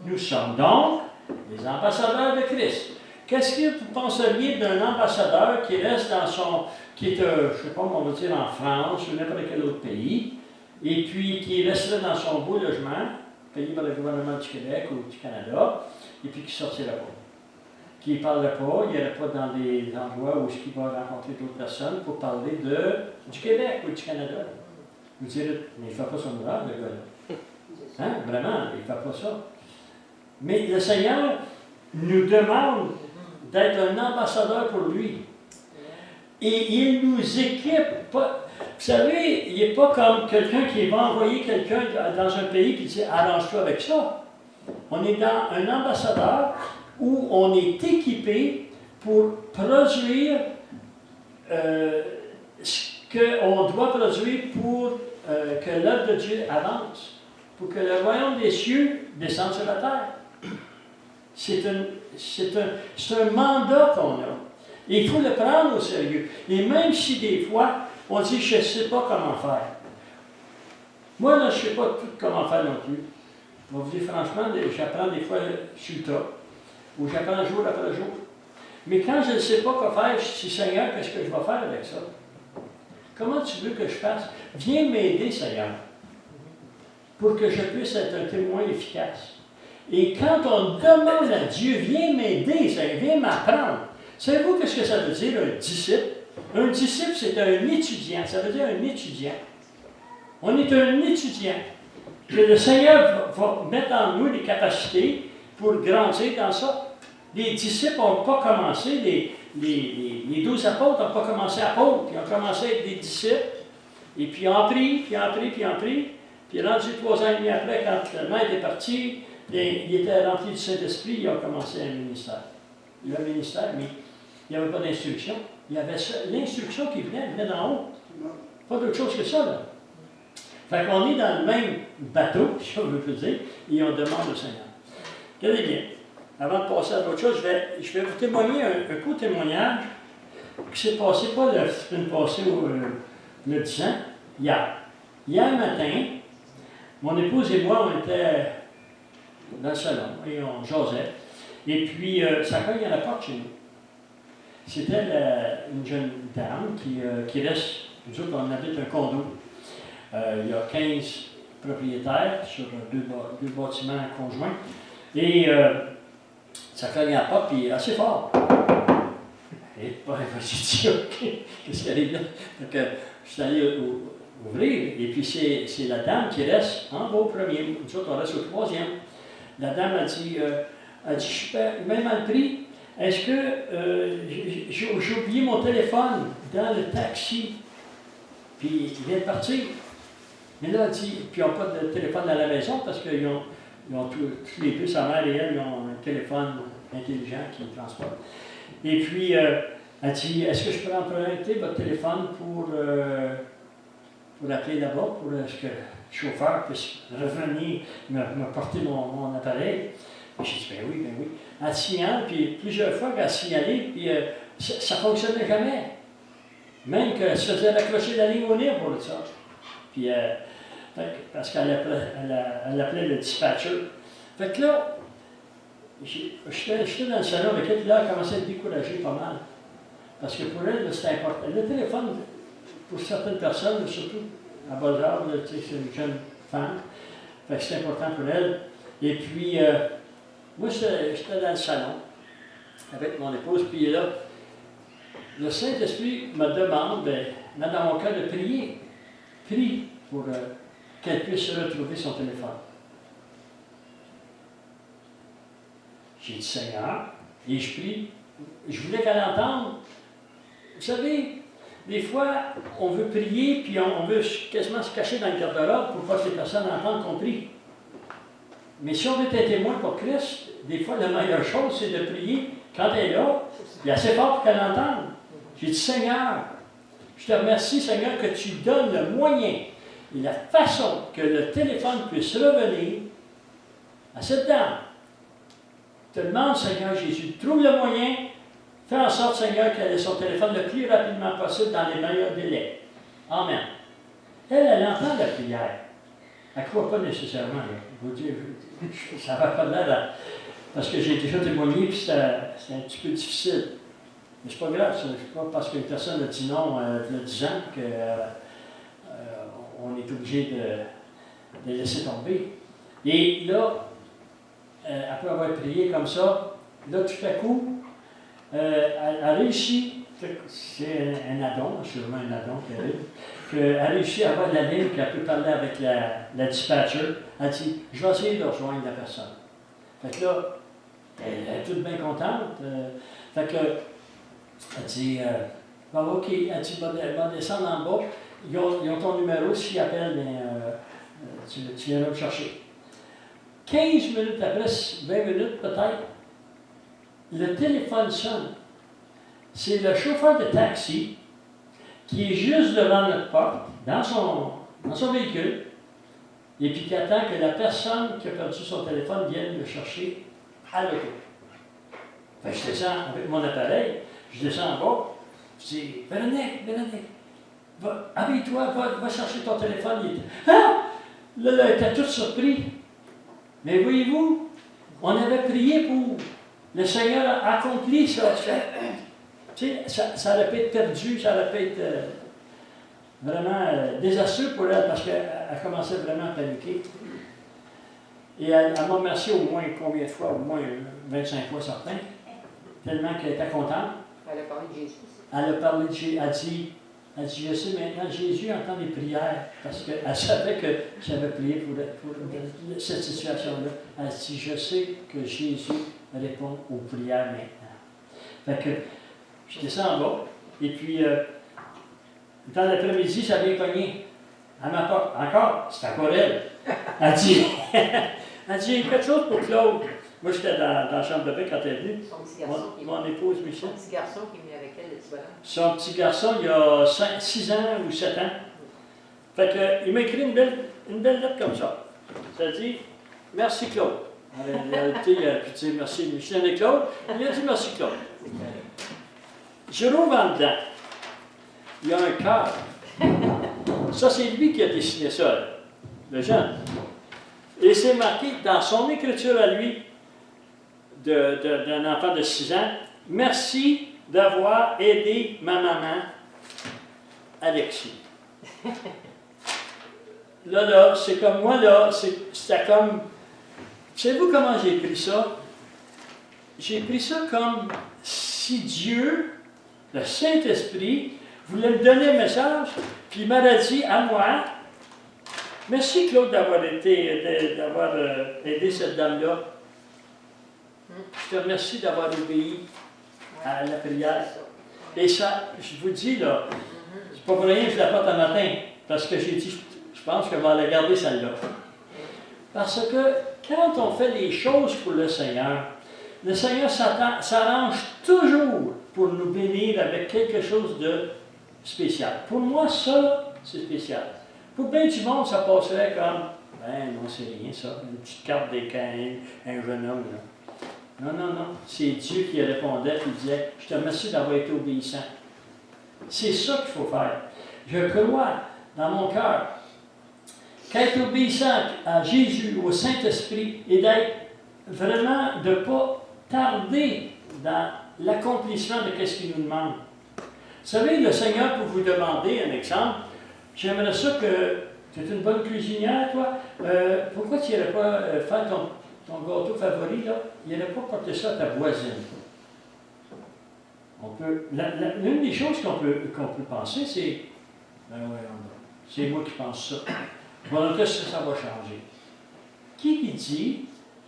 Nous sommes donc les ambassadeurs de Christ. Qu'est-ce que vous penseriez d'un ambassadeur qui reste dans son, qui est, je ne sais pas, on va dire en France ou n'importe quel autre pays, et puis qui resterait dans son beau logement, payé par le gouvernement du Québec ou du Canada, et puis qui sortirait pas? Qui ne parlerait pas, il n'irait pas dans des endroits où il va rencontrer d'autres personnes pour parler du Québec ou du Canada. Vous direz, mais il ne fait pas son ouvrage, le gars-là. Hein? Vraiment, il ne fait pas ça. Mais le Seigneur nous demande d'être un ambassadeur pour lui. Et il nous équipe. Vous savez, il n'est pas comme quelqu'un qui va envoyer quelqu'un dans un pays et dit arrange-toi avec ça. On est dans un ambassadeur où on est équipé pour produire ce qu'on doit produire pour que l'œuvre de Dieu avance, pour que le royaume des cieux descende sur la terre. C'est un mandat qu'on a. Et il faut le prendre au sérieux. Et même si des fois, on dit, je ne sais pas comment faire. Moi, là, je ne sais pas tout comment faire non plus. Je vais vous dire franchement, j'apprends des fois sur le tas, ou j'apprends jour après jour. Mais quand je ne sais pas quoi faire, je dis, Seigneur, qu'est-ce que je vais faire avec ça? Comment tu veux que je fasse? Viens m'aider, Seigneur, pour que je puisse être un témoin efficace. Et quand on demande à Dieu, viens m'aider, viens m'apprendre. Savez-vous ce que ça veut dire, un disciple? Un disciple, c'est un étudiant. Ça veut dire un étudiant. On est un étudiant. Que le Seigneur va mettre en nous les capacités pour grandir dans ça. Les disciples n'ont pas commencé, les 12 apôtres n'ont pas commencé apôtres, ils ont commencé avec des disciples. Et puis ils ont appris, puis ils ont appris, puis ils ont appris. Puis rendu 3 ans et demi après, quand le maître est parti, il était rempli du Saint-Esprit, il a commencé un ministère. Le ministère, mais il n'y avait pas d'instruction. Il y avait l'instruction qui venait d'en haut. Pas d'autre chose que ça, là. Fait qu'on est dans le même bateau, si on veut dire, et on demande au Seigneur. Regardez bien, avant de passer à d'autres choses, je vais vous témoigner un court témoignage qui s'est passé, pas la semaine passée ou le 10 ans, hier. Hier matin, mon épouse et moi, on était dans le salon et on jasait. Et puis, ça cogne à la porte chez nous. C'était une jeune dame qui reste, nous autres, on habite un condo. Il y a 15 propriétaires sur deux bâtiments conjoints. Et ça cogne à la porte, puis assez fort. Et j'ai dit, OK, qu'est-ce qui arrive là? Donc, je suis allé ouvrir, et puis c'est la dame qui reste en bas au premier. Nous autres, on reste au 3e. La dame a dit, je suis même mal pris. Est-ce que j'ai oublié mon téléphone dans le taxi? Puis il vient de partir. Mais là, elle dit, puis ils n'ont pas de téléphone à la maison parce qu'ils ont tous les deux, sa mère et elle, ils ont un téléphone intelligent qui transporte. Et puis, elle dit, est-ce que je peux emprunter votre téléphone pour appeler là-bas, pour que le chauffeur puisse revenir me porter mon appareil? Et j'ai dit, ben oui. Elle signale, puis plusieurs fois qu'elle a signalé, puis ça ne fonctionnait jamais. Même qu'elle se faisait raccrocher la ligne au nez pour ça. Puis, parce qu'elle appelait le dispatcher. Fait que là, J'étais dans le salon avec elle, puis là, elle commençait à être découragée pas mal. Parce que pour elle, c'était important. Le téléphone, pour certaines personnes, surtout à bas âge, c'est une jeune femme, fait que c'est important pour elle. Et puis, moi, j'étais dans le salon avec mon épouse, puis là, le Saint-Esprit me demande, met dans mon cœur de prier. Prie pour qu'elle puisse retrouver son téléphone. J'ai dit Seigneur, et je prie. Je voulais qu'elle entende. Vous savez, des fois, on veut prier, puis on veut quasiment se cacher dans le garde-robe pour pas que les personnes entendent qu'on prie. Mais si on veut être témoin pour Christ, des fois, la meilleure chose, c'est de prier quand elle est là, puis assez fort pour qu'elle entende. J'ai dit, Seigneur, je te remercie, Seigneur, que tu donnes le moyen et la façon que le téléphone puisse revenir à cette dame. Je te demande, Seigneur Jésus, trouve le moyen, fais en sorte, Seigneur, qu'elle ait son téléphone le plus rapidement possible dans les meilleurs délais. Amen. Elle entend la prière. Elle ne croit pas nécessairement. Je vous dis, ça va pas de l'air, parce que j'ai déjà témoigné, puis c'est un petit peu difficile. Mais c'est pas grave, c'est pas parce qu'une personne a dit non il y a 10 ans qu'on est obligé de laisser tomber. Et là, après avoir prié comme ça, là, tout à coup, elle a réussi, c'est un addon, sûrement un addon terrible, qu'elle a réussi à avoir de la ligne, qu'elle peut parler avec la dispatcher. Elle dit, je vais essayer de rejoindre la personne. Fait que là, elle est toute bien contente. Fait que, elle dit, OK, elle dit, va descendre en bas. Ils ont ton numéro, s'ils appellent, tu viendras me chercher. 15 minutes après, 20 minutes peut-être, le téléphone sonne. C'est le chauffeur de taxi qui est juste devant notre porte, dans son véhicule, et puis qui attend que la personne qui a perdu son téléphone vienne le chercher à l'auto. Fait que je descends avec mon appareil, je descends en bas, je dis, Véronique, habille-toi, va chercher ton téléphone. Il était, ah! Là, elle était toute surpris. Mais voyez-vous, on avait prié pour. Le Seigneur a accompli ça. Tu sais, ça aurait pu être perdu, ça aurait pu être vraiment désastreux pour elle parce qu'elle commençait vraiment à paniquer. Et elle m'a remercié au moins combien de fois? Au moins 25 fois certains. Tellement qu'elle était contente. Elle a parlé de Jésus. Elle a parlé de Jésus. Elle dit, je sais maintenant, Jésus entend des prières, parce qu'elle savait que j'avais prié pour cette situation-là. Elle dit, je sais que Jésus répond aux prières maintenant. Fait que je descends en bas, et puis, dans l'après-midi, ça vient cogner à ma porte. Encore, c'est encore elle. Elle dit, j'ai quelque chose pour Claude. Moi, j'étais dans la chambre de bain quand elle est venue. Son petit garçon. Mon épouse, Michel. Son petit garçon qui est venu avec elle, le petit bonhomme. Son petit garçon, il a 6 ans ou 7 ans. Fait que, il m'a écrit une belle lettre comme ça. Ça dit, merci Claude. Il a dit merci Michel et Claude. Il a dit merci Claude. Je rouvre en dedans. Il y a un cœur. Ça, c'est lui qui a dessiné ça, le jeune. Et c'est marqué dans son écriture à lui, d'un enfant de 6 ans, merci d'avoir aidé ma maman, Alexis. Là, c'est comme moi, là, c'était comme. Savez-vous comment j'ai pris ça? J'ai pris ça comme si Dieu, le Saint-Esprit, voulait me donner un message, puis il m'aurait dit à moi, merci Claude d'avoir aidé cette dame-là. Je te remercie d'avoir obéi à la prière. Et ça, je vous dis, là, c'est pas pour rien que je la porte un matin, parce que j'ai dit, je pense que je vais la garder celle-là. Parce que quand on fait les choses pour le Seigneur s'arrange toujours pour nous bénir avec quelque chose de spécial. Pour moi, ça, c'est spécial. Pour bien du monde, ça passerait comme, ben non, c'est rien ça, une petite carte des Caïns, un jeune homme, là. Non. C'est Dieu qui répondait et disait, je te remercie d'avoir été obéissant. C'est ça qu'il faut faire. Je crois dans mon cœur qu'être obéissant à Jésus, au Saint-Esprit, et d'être vraiment de ne pas tarder dans l'accomplissement de ce qu'il nous demande. Vous savez, le Seigneur peut vous demander un exemple. J'aimerais ça que tu es une bonne cuisinière, toi. Pourquoi tu n'irais pas faire ton gâteau favori, là? Il n'irait pas porter ça à ta voisine. L'une des choses qu'on peut penser, c'est ben oui, c'est moi qui pense ça. Voilà, qu'est-ce que ça va changer? Qui dit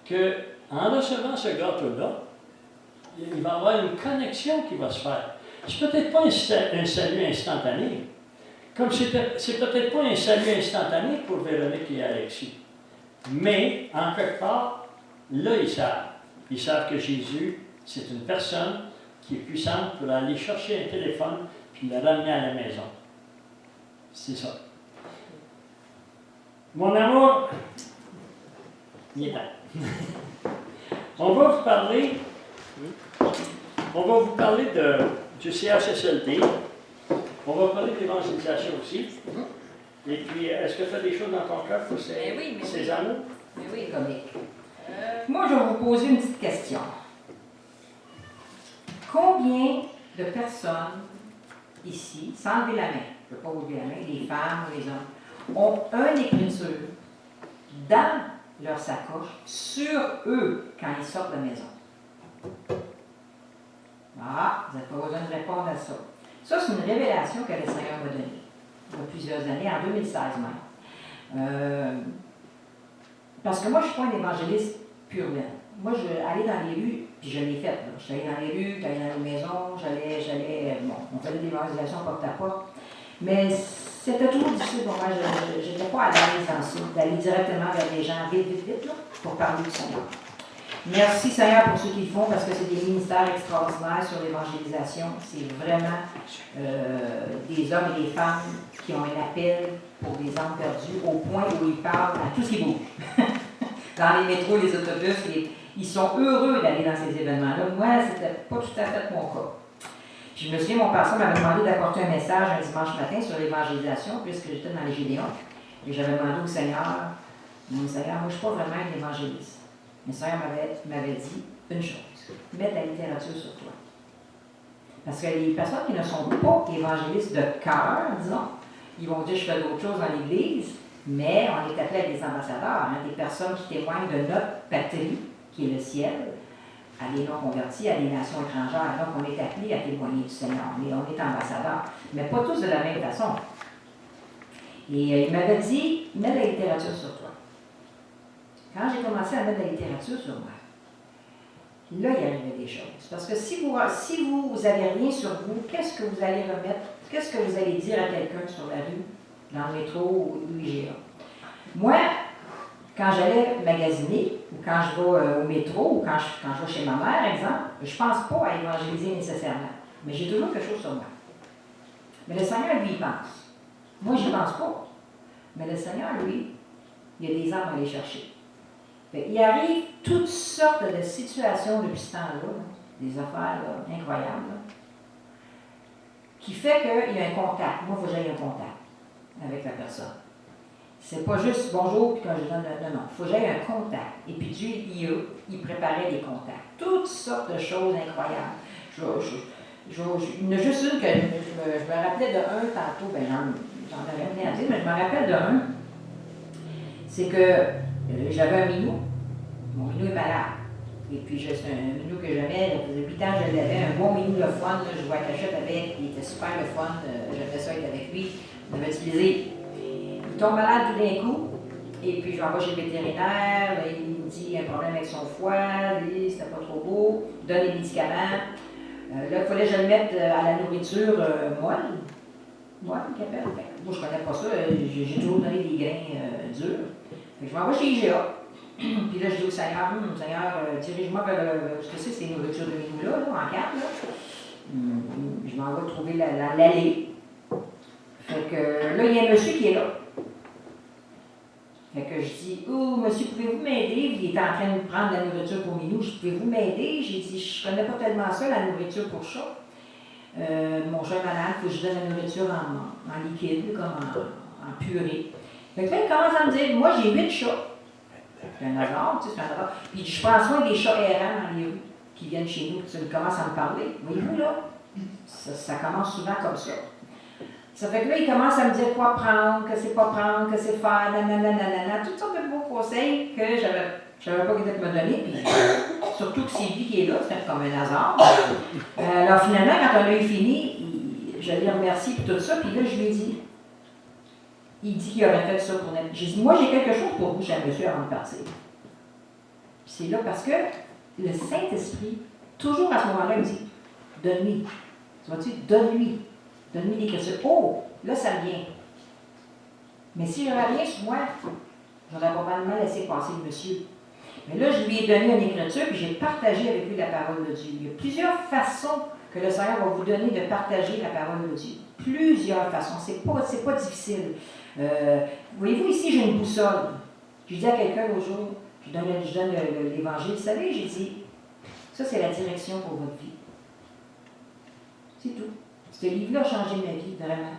qu'en recevant ce gâteau-là, il va y avoir une connexion qui va se faire? C'est peut-être pas un salut instantané. Comme c'est peut-être pas un salut instantané pour Véronique et Alexis. Mais, en quelque part, là, ils savent. Ils savent que Jésus, c'est une personne qui est puissante pour aller chercher un téléphone puis le ramener à la maison. C'est ça. Mon amour, il est temps. On va vous parler du CHSLD. On va parler de l'évangélisation aussi. Et puis, est-ce que tu as des choses dans ton cœur pour ces anneaux? Mais oui, comique. Moi, je vais vous poser une petite question. Combien de personnes ici, sans lever la main, je ne veux pas vous lever la main, les femmes ou les hommes, ont une écriture dans leur sacoche sur eux quand ils sortent de la maison? Ah, vous n'avez pas besoin de répondre à ça. Ça, c'est une révélation que le Seigneur m'a donnée il y a plusieurs années, en 2016 même. Parce que moi, je ne suis pas un évangéliste pur laine. Moi, je aller dans les rues, puis je l'ai fait. Je suis allée dans les rues, j'allais dans les maisons, bon, on faisait des évangélisations porte à porte. Mais c'était toujours difficile pour moi. Je n'étais pas à l'aise dans ça, d'aller directement vers les gens vite, là, pour parler du Seigneur. Merci Seigneur pour ceux qui le font, parce que c'est des ministères extraordinaires sur l'évangélisation. C'est vraiment des hommes et des femmes qui ont un appel pour des âmes perdues, au point où ils parlent à tout ce qui bouge. Dans les métros, les autobus, ils sont heureux d'aller dans ces événements-là. Moi, c'était pas tout à fait mon cas. Puis je me souviens, mon pasteur m'avait demandé d'apporter un message un dimanche matin sur l'évangélisation, puisque j'étais dans les Gédéons. Et j'avais demandé au Seigneur, moi, je ne suis pas vraiment un évangéliste. Mais le Seigneur m'avait dit une chose, mets de la littérature sur toi. Parce que les personnes qui ne sont pas évangélistes de cœur, disons, ils vont dire, je fais d'autres choses dans l'Église, mais on est appelé à des ambassadeurs, des personnes qui témoignent de notre patrie, qui est le ciel, à des non-convertis, à des nations étrangères. Donc, on est appelé à témoigner du Seigneur. Mais on est ambassadeurs, mais pas tous de la même façon. Et il m'avait dit, mets de la littérature sur toi. Quand j'ai commencé à mettre de la littérature sur moi, là, il arrivait des choses. Parce que si vous n'avez rien sur vous, qu'est-ce que vous allez remettre? Qu'est-ce que vous allez dire à quelqu'un sur la rue, dans le métro ou l'IGA? Moi, quand j'allais magasiner, ou quand je vais au métro, ou quand je vais chez ma mère, exemple, je ne pense pas à évangéliser nécessairement. Mais j'ai toujours quelque chose sur moi. Mais le Seigneur, lui, il pense. Moi, je n'y pense pas. Mais le Seigneur, lui, il y a des âmes à aller chercher. Il arrive toutes sortes de situations depuis ce temps-là, des affaires là, incroyables, là, qui fait qu'il y a un contact. Moi, il faut que j'aille un contact avec la personne. C'est pas juste bonjour, puis quand je donne non. Il faut que j'aille un contact. Et puis Dieu, il préparait des contacts. Toutes sortes de choses incroyables. Il y en a juste une que je me rappelais de un tantôt, ben j'en avais rien à dire, mais je me rappelle de un. C'est que j'avais un minou. Mon minou est malade. Et puis, c'est un minou que j'aimais. Ça faisait 8 ans que je l'avais. Un bon minou, le fun. Là, je jouais à cachette avec. Il était super le fun. J'aimais ça être avec lui. On avait du plaisir. Il tombe malade tout d'un coup. Et puis, je m'envoie chez le vétérinaire. Il me dit qu'il y a un problème avec son foie. Lui, c'était pas trop beau. Il donne des médicaments. Là, il fallait que je le mette à la nourriture molle. Moelle, qu'il appelle. Moi, je connais pas ça. J'ai toujours donné des grains durs. Je m'en vais chez IGA. Puis là, je dis au Seigneur, Seigneur, dirige-moi vers ce que c'est nourritures de minou là, en carte. Je m'en vais trouver l'allée. Fait que là, il y a un monsieur qui est là. Fait que je dis, oh, monsieur, pouvez-vous m'aider? Il est en train de prendre la nourriture pour minou. Je pouvez-vous m'aider? J'ai dit, je connais pas tellement ça, la nourriture pour chat. Mon chat est malade, il faut que je donne la nourriture en liquide, comme en purée. Fait que là, il commence à me dire, moi, j'ai 8 chats. C'est un hasard, tu sais, c'est un hasard. Puis je prends soin des chats errants dans les rues qui viennent chez nous, tu commences à me parler. Voyez-vous, là, ça commence souvent comme ça. Ça fait que là, il commence à me dire quoi prendre, que c'est pas prendre, que c'est faire, nanana, toutes sortes de beaux conseils que j'avais pas peut-être me donner. Puis, surtout que c'est lui qui est là, c'est comme un hasard. Alors finalement, quand on a eu fini, je l'ai remercié pour tout ça, puis là, je lui ai dit, il dit qu'il aurait fait ça pour nous. J'ai dit, moi, j'ai quelque chose pour vous, cher monsieur, avant de partir. Puis c'est là parce que le Saint-Esprit, toujours à ce moment-là, il me dit, donne-lui. Tu vois-tu, donne-lui. Donne-lui l'écriture. Oh, là, ça vient. Mais si j'avais rien sur moi, j'aurais probablement laissé passer le monsieur. Mais là, je lui ai donné une écriture, puis j'ai partagé avec lui la parole de Dieu. Il y a plusieurs façons que le Seigneur va vous donner de partager la parole de Dieu. Plusieurs façons. C'est pas difficile. Voyez-vous, ici, j'ai une boussole. Je dis à quelqu'un l'autre jour, je donne l'évangile. Vous savez, j'ai dit, ça, c'est la direction pour votre vie. C'est tout. Ce livre-là a changé ma vie, vraiment,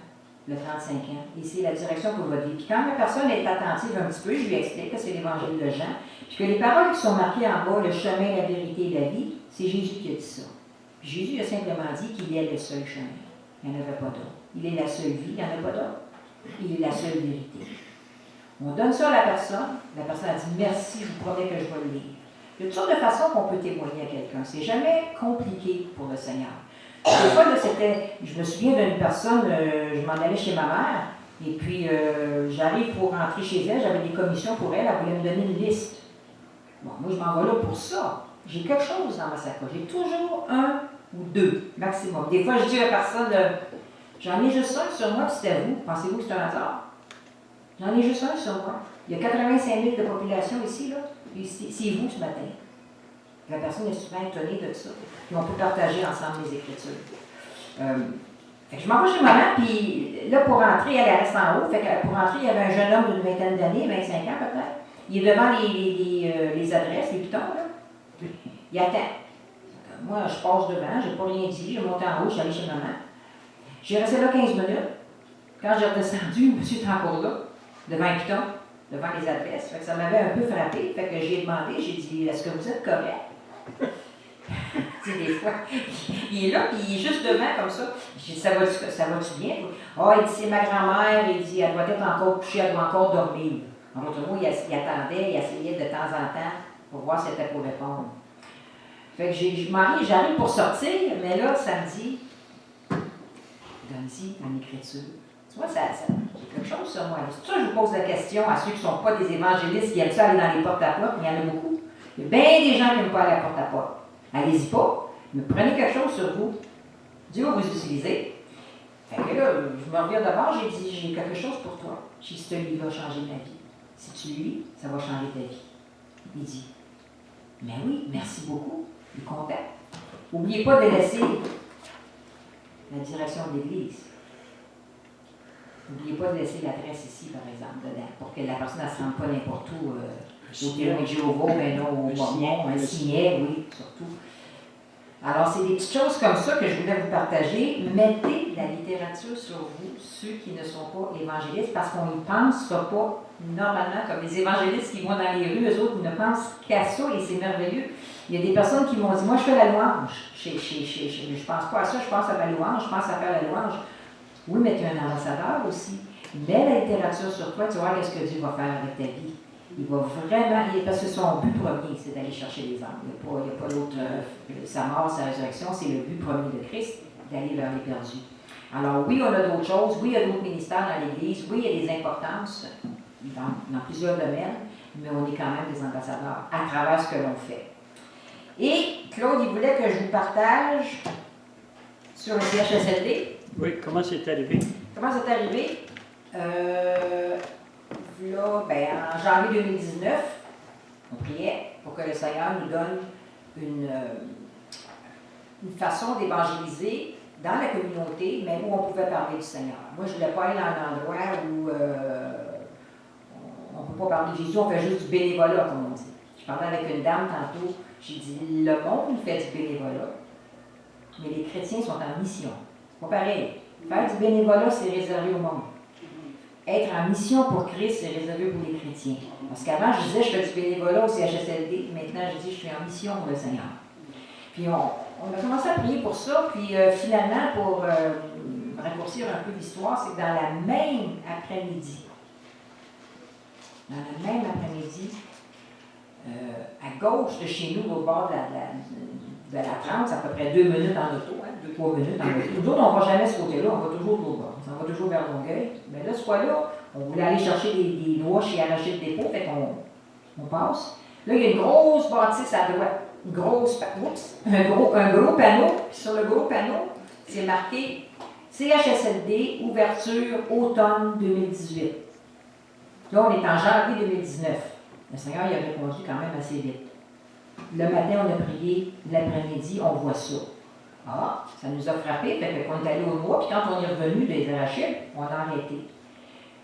le 35 ans. Et c'est la direction pour votre vie. Puis quand la personne est attentive un petit peu, je lui explique que c'est l'évangile de Jean, puis que les paroles qui sont marquées en bas, le chemin, la vérité et la vie, c'est Jésus qui a dit ça. Puis Jésus a simplement dit qu'il est le seul chemin. Il n'y en avait pas d'autre. Il est la seule vie, il n'y en a pas d'autre. Il est la seule vérité. On donne ça à la personne a dit merci, je vous promets que je vais le lire. Il y a toutes sortes de façons qu'on peut témoigner à quelqu'un. C'est jamais compliqué pour le Seigneur. Des fois, là, je me souviens d'une personne, je m'en allais chez ma mère, et puis j'arrive pour rentrer chez elle, j'avais des commissions pour elle, elle voulait me donner une liste. Bon, moi, je m'en vais là pour ça. J'ai quelque chose dans ma sacoche. J'ai toujours un ou deux, maximum. Des fois, je dis à la personne, j'en ai juste un sur moi, puis c'est à vous. Pensez-vous que c'est un hasard? J'en ai juste un sur moi. Il y a 85 000 de population ici, là. C'est vous ce matin. La personne est souvent étonnée de ça. Puis on peut partager ensemble les Écritures. Je m'en vais chez maman, puis là, pour rentrer, elle reste en haut. Fait que pour rentrer, il y avait un jeune homme d'une vingtaine d'années, 25 ans peut-être. Il est devant les adresses, les pitons, là. Il attend. Moi, je passe devant, j'ai pas rien dit, j'ai monté en haut, je suis allée chez maman. J'ai resté là 15 minutes. Quand j'ai redescendu, le monsieur était encore là, devant les pitons, devant les adresses. Fait que ça m'avait un peu frappé. Fait que j'ai demandé, j'ai dit, est-ce que vous êtes correct? Tu sais, des fois, il est là, puis il est juste devant comme ça. J'ai dit, ça va-tu bien? Ah, il dit, c'est ma grand-mère, il dit, elle doit être encore couchée, elle doit encore dormir. En d'autres mots, il attendait, il essayait de temps en temps pour voir si elle était pour répondre. Fait que j'arrive pour sortir, mais là, ça me dit, donne-y une écriture. Tu vois, j'ai quelque chose sur moi. C'est pour ça que je vous pose la question à ceux qui ne sont pas des évangélistes, qui aiment ça aller dans les porte-à-porte, il y en a beaucoup. Il y a bien des gens qui n'aiment pas aller à la porte-à-porte. Allez-y pas, mais prenez quelque chose sur vous. Dieu va vous utiliser. Fait que là, je me reviens d'abord, j'ai dit, j'ai quelque chose pour toi. J'ai dit, ce livre va changer ma vie. Si tu le lis, ça va changer ta vie. Il dit, mais oui, merci beaucoup. Il est content. N'oubliez pas de laisser la direction de l'Église. N'oubliez pas de laisser l'adresse ici, par exemple, dedans, pour que la personne ne se rende pas n'importe où, au témoin de Jéhovah, mais non au Mormon, un signet, oui, surtout. Alors, c'est des petites choses comme ça que je voulais vous partager. Mettez la littérature sur vous, ceux qui ne sont pas évangélistes, parce qu'on n'y pensera pas normalement comme les évangélistes qui vont dans les rues, eux autres, ils ne pensent qu'à ça et c'est merveilleux. Il y a des personnes qui m'ont dit, moi je fais la louange. Je ne pense pas à ça, je pense à ma louange, je pense à faire la louange. Oui, mais tu es un ambassadeur aussi. Mets la littérature sur toi, tu vas voir ce que Dieu va faire avec ta vie. Il va vraiment, parce que son but premier, c'est d'aller chercher les âmes. Il n'y a pas l'autre, sa mort, sa résurrection, c'est le but premier de Christ, d'aller vers les perdus. Alors oui, on a d'autres choses, oui, il y a d'autres ministères dans l'Église, oui, il y a des importances dans plusieurs domaines, mais on est quand même des ambassadeurs à travers ce que l'on fait. Et Claude, il voulait que je vous partage sur le CHSLD. Oui, comment c'est arrivé? Comment c'est arrivé? Là, en janvier 2019, on priait pour que le Seigneur nous donne une façon d'évangéliser dans la communauté, mais où on pouvait parler du Seigneur. Moi, je ne voulais pas aller dans un endroit où on ne peut pas parler de Jésus, on fait juste du bénévolat, comme on dit. Je parlais avec une dame tantôt, j'ai dit, le monde fait du bénévolat, mais les chrétiens sont en mission. C'est pas pareil. Faire du bénévolat, c'est réservé au monde. être en mission pour Christ, c'est réservé pour les chrétiens. Parce qu'avant, je disais, je fais du bénévolat au CHSLD. Maintenant, je dis, je suis en mission pour le Seigneur. Puis on a commencé à prier pour ça. Puis finalement, pour raccourcir un peu l'histoire, c'est que dans la même après-midi, à gauche de chez nous, au bord de la 30, c'est à peu près 2 minutes en auto, 2-3 minutes en auto. Nous autres, on ne va jamais ce côté-là, on va toujours de l'autre bord. On va toujours vers Longueuil. Mais là, ce fois-là, on voulait aller chercher des noix chez Arachide Dépôt, fait qu'on passe. Là, il y a une grosse bâtisse à droite, un gros panneau. Puis sur le gros panneau, c'est marqué CHSLD, ouverture automne 2018. Là, on est en janvier 2019. Le Seigneur y a répondu quand même assez vite. Le matin, on a prié, l'après-midi, on voit ça. Ah, ça nous a frappé, fait qu'on est allé au mois, puis quand on est revenu des arachides, on a arrêté.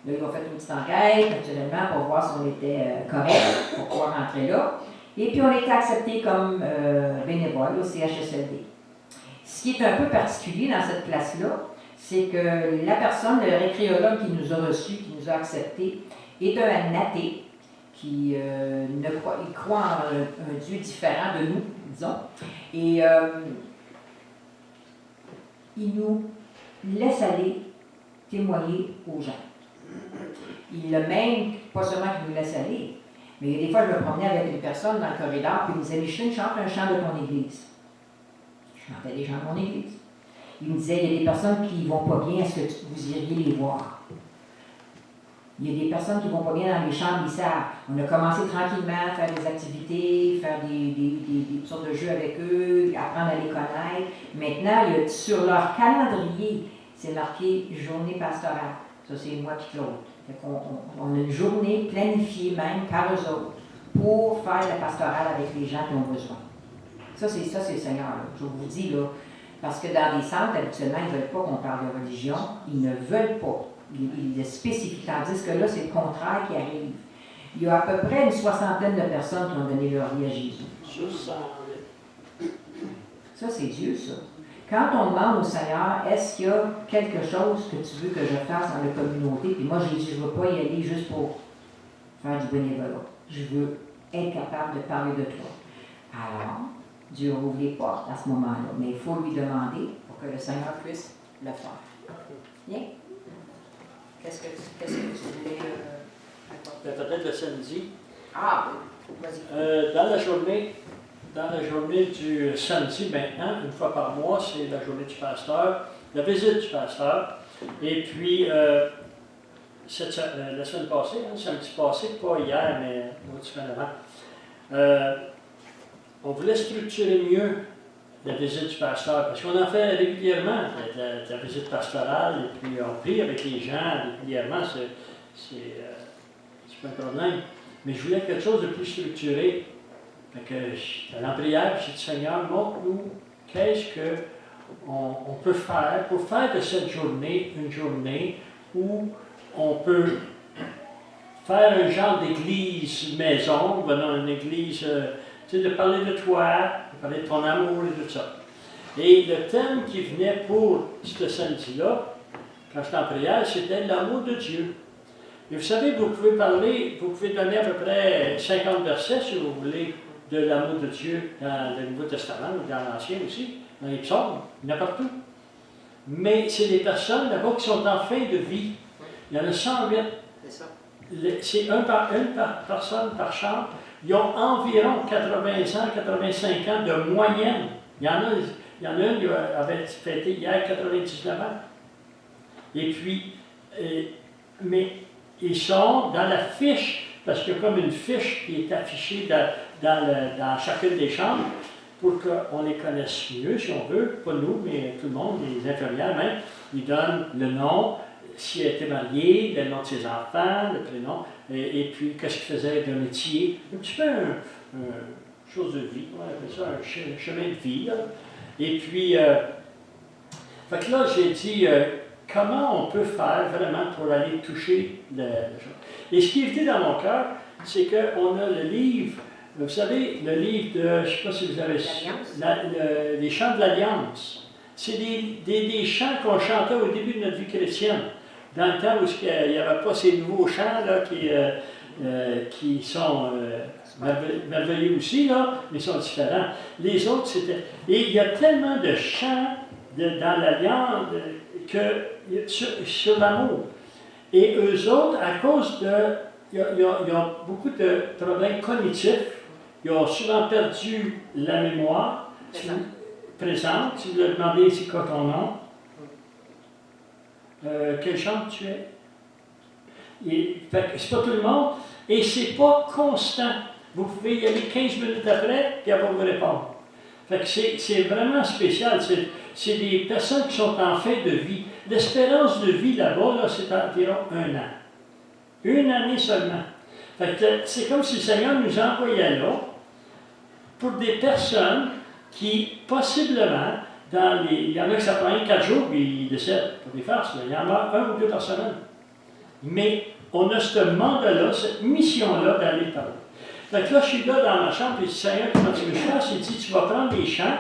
Là, ils ont fait une petite enquête, naturellement, pour voir si on était correct, pour pouvoir rentrer là. Et puis, on a été acceptés comme bénévoles au CHSLD. Ce qui est un peu particulier dans cette place-là, c'est que la personne, le récréologue qui nous a reçus, qui nous a acceptés, est un athée qui il croit en un Dieu différent de nous, disons. Et il nous laisse aller témoigner aux gens. Il a même, pas seulement qu'il nous laisse aller, mais des fois, je me promenais avec des personnes dans le corridor, puis il me disait, Micheline, chante un chant de ton église. Je chantais des chants de mon église. Il me disait, il y a des personnes qui ne vont pas bien, est-ce que vous iriez les voir? Il y a des personnes qui ne vont pas bien dans les chambres, ils savent. On a commencé tranquillement à faire des activités, faire des sortes de jeux avec eux, apprendre à les connaître. Maintenant, il y a, sur leur calendrier, c'est marqué journée pastorale. Ça, c'est moi qui Claude. On a une journée planifiée même par eux autres pour faire la pastorale avec les gens qui ont besoin. Ça, c'est le Seigneur. Là. Je vous dis, là, parce que dans les centres, habituellement, ils ne veulent pas qu'on parle de religion. Ils ne veulent pas. Ils le spécifient. Tandis que là, c'est le contraire qui arrive. Il y a à peu près une 60aine de personnes qui ont donné leur vie à Jésus. Ça, c'est Dieu, ça. Quand on demande au Seigneur, est-ce qu'il y a quelque chose que tu veux que je fasse dans la communauté, puis moi j'ai dit, je ne veux pas y aller juste pour faire du bénévolat. Je veux être capable de parler de toi. Alors, Dieu ouvre les portes à ce moment-là, mais il faut lui demander pour que le Seigneur puisse le faire. Bien? Qu'est-ce que tu voulais Peut-être le samedi. Ah, vas-y. Dans la journée du samedi maintenant, une fois par mois, c'est la journée du pasteur, la visite du pasteur. Et puis, la semaine passée, samedi passé, pas hier, mais l'autre semaine avant, on voulait structurer mieux la visite du pasteur, parce qu'on en fait régulièrement, la visite pastorale, et puis on prie avec les gens régulièrement, c'est pas un problème. Mais je voulais quelque chose de plus structuré. Fait que j'étais en prière, j'ai dit, Seigneur, montre-nous qu'est-ce qu'on peut faire pour faire de cette journée une journée où on peut faire un genre d'église maison, dans une église, tu sais, de parler de toi, de parler de ton amour et tout ça. Et le thème qui venait pour ce samedi-là, quand j'étais en prière, c'était l'amour de Dieu. Et vous savez, vous pouvez donner à peu près 50 versets, si vous voulez, de l'amour de Dieu dans le Nouveau Testament, ou dans l'Ancien aussi, dans les psaumes, n'importe où. Mais c'est des personnes là-bas qui sont en fin de vie. Il y en a 108. C'est ça. C'est une personne par chambre. Ils ont environ 80 ans, 85 ans de moyenne. Il y en a une qui avait fêté hier 99 ans. Et puis, mais ils sont dans la fiche, parce qu'il y a comme une fiche qui est affichée dans chacune des chambres, pour qu'on les connaisse mieux, si on veut, pas nous, mais tout le monde, les infirmières même. Ils donnent le nom, si elle était mariée, le nom de ses enfants, le prénom, et puis qu'est-ce qu'il faisait de métier. Un petit peu une chose de vie, on appelle ça un chemin de vie. Là. Et puis, fait que là, j'ai dit, comment on peut faire vraiment pour aller toucher le chose. Et ce qui est venu dans mon cœur, c'est qu'on a le livre, vous savez, le livre de, je ne sais pas si vous avez... les chants de l'Alliance. C'est des chants qu'on chantait au début de notre vie chrétienne. dans le temps où il n'y avait pas ces nouveaux chants là, qui sont merveilleux aussi, là, mais sont différents. Les autres, c'était... Et il y a tellement de chants dans l'Alliance sur l'amour. Et eux autres, à cause de... Ils ont beaucoup de problèmes cognitifs. Ils ont souvent perdu la mémoire présente. Si vous leur demandez c'est quoi ton nom, quel chant tu es? C'est pas tout le monde. Et c'est pas constant. Vous pouvez y aller 15 minutes après, puis elle va vous répondre. Fait que c'est vraiment spécial. C'est des personnes qui sont en fin de vie. L'espérance de vie là-bas, là, c'est environ 1 an. 1 année seulement. Fait que c'est comme si le Seigneur nous envoyait là pour des personnes qui, possiblement, il y en a qui ça prend 4 jours, puis ils décèdent pour des farces. Il y en a 1 ou 2 par semaine. Mais on a ce mandat-là, cette mission-là d'aller parler. Fait que là, je suis là dans ma chambre, et le Seigneur, comment tu veux faire? Il dit, tu vas prendre des chants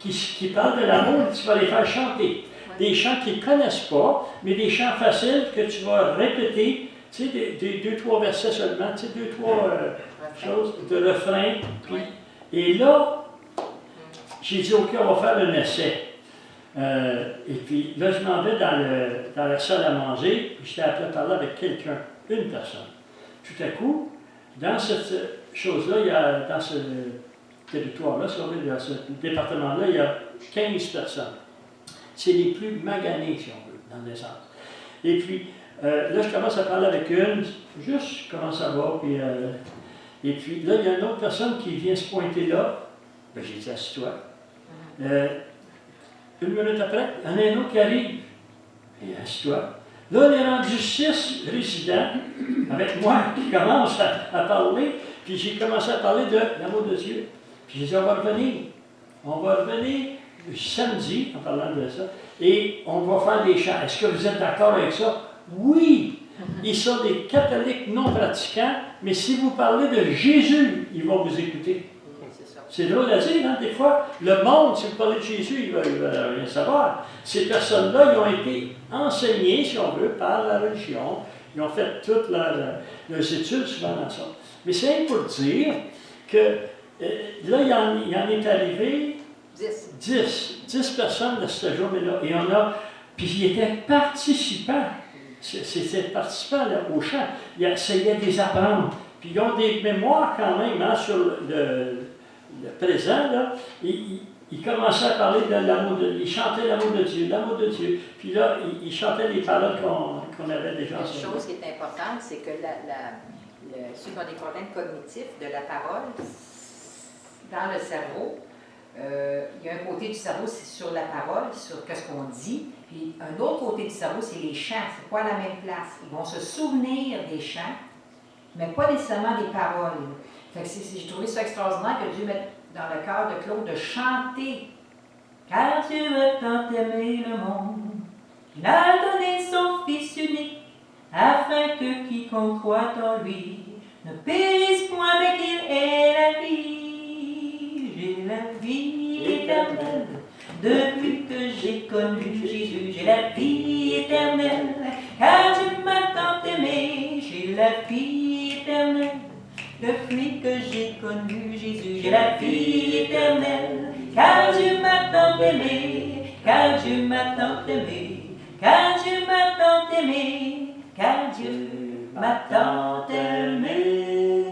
qui parlent de l'amour, et tu vas les faire chanter. Des chants qu'ils ne connaissent pas, mais des chants faciles que tu vas répéter, tu sais, 2-3 versets seulement, tu sais, 2-3 choses de refrain. Et là, j'ai dit, OK, on va faire un essai. Et puis là, je m'en vais dans la salle à manger, puis j'étais appelé à parler avec quelqu'un, une personne. Tout à coup, dans cette chose-là, dans ce territoire-là, dans ce département-là, il y a 15 personnes. C'est les plus maganés, si on veut, dans le sens. Et puis, là, je commence à parler avec une, juste comment ça va, puis, et puis là, il y a une autre personne qui vient se pointer là. Ben, j'ai dit, assis-toi. 1 minute après, il y en a un autre qui arrive. Et assis-toi. Là, on est rendu 6 résidents avec moi qui commencent à parler. Puis j'ai commencé à parler de l'amour de Dieu. Puis j'ai dit, on va revenir. On va revenir samedi, en parlant de ça, et on va faire des chants. Est-ce que vous êtes d'accord avec ça? Oui! Ils sont des catholiques non pratiquants, mais si vous parlez de Jésus, ils vont vous écouter. C'est drôle à dire, hein? Des fois, le monde, si vous parlez de Jésus, il va rien savoir. Ces personnes-là, ils ont été enseignées, si on veut, par la religion. Ils ont fait toutes leurs études souvent dans ça. Mais c'est pour dire que là, il en est arrivé 10 personnes de cette journée-là. Et on a, puis ils étaient participants. C'était participants là, au chant. Ils essayaient de les apprendre. Puis ils ont des mémoires quand même hein, sur le présent. Là. Ils commençaient à parler de l'amour de Dieu. Ils chantaient l'amour de Dieu, l'amour de Dieu. Puis là, ils chantaient les paroles qu'on avait déjà enseignées. Une chose qui est importante, c'est que ceux qui ont des problèmes cognitifs de la parole, dans le cerveau, il y a un côté du cerveau, c'est sur la parole, sur ce qu'on dit, puis un autre côté du cerveau, c'est les chants, c'est pas à la même place. Ils vont se souvenir des chants, mais pas nécessairement des paroles. Fait que j'ai trouvé ça extraordinaire que Dieu mette dans le cœur de Claude de chanter. Car Dieu a tant aimé le monde, il a donné son Fils unique, afin que quiconque croit en lui ne périsse point, mais qu'il ait la vie. J'ai la vie éternelle, depuis que j'ai connu Jésus. J'ai la vie éternelle, car Dieu m'a tant aimé. J'ai la vie éternelle, depuis que j'ai connu Jésus. J'ai la vie éternelle, car Dieu m'a tant aimé. Car Dieu m'a tant aimé. Car Dieu m'a tant aimé. Car Dieu m'a tant aimé.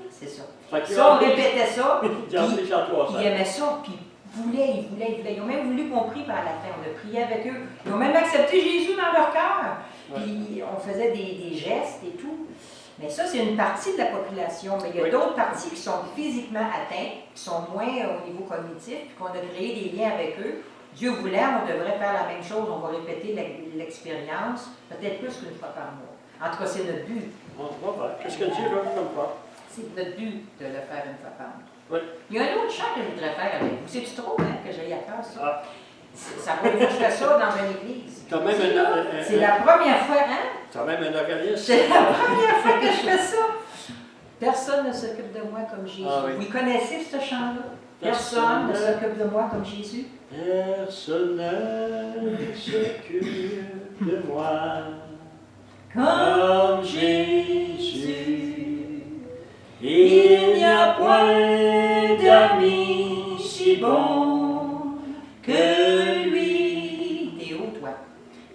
C'est ça. Ça, on répétait ça. Ils aimaient ça, puis ils voulaient. Ils ont même voulu qu'on prie par la fin. On a prié avec eux. Ils ont même accepté Jésus dans leur cœur. Puis on faisait des gestes et tout. Mais ça, c'est une partie de la population. Mais il y a d'autres parties qui sont physiquement atteintes, qui sont moins au niveau cognitif, puis qu'on a créé des liens avec eux. Dieu voulant, on devrait faire la même chose. On va répéter l'expérience, peut-être plus qu'une fois par mois. En tout cas, c'est notre but. On va voir. Qu'est-ce que Dieu veut comme quoi? C'est notre but de le faire une fois par mois. Oui. Il y a un autre chant que je voudrais faire avec vous. C'est-tu trop, hein, que j'ai à faire ça? Ah. Ça va que je fais ça dans une église. Quand même c'est la première fois, hein? Quand même un organisme. C'est la première fois que je fais ça. Personne ne s'occupe de moi comme Jésus. Ah, oui. Vous connaissez ce chant-là? Personne ne s'occupe de moi comme Jésus. Personne ne s'occupe de moi comme Jésus. Il n'y a point d'amis si bon que lui. Théo, toi.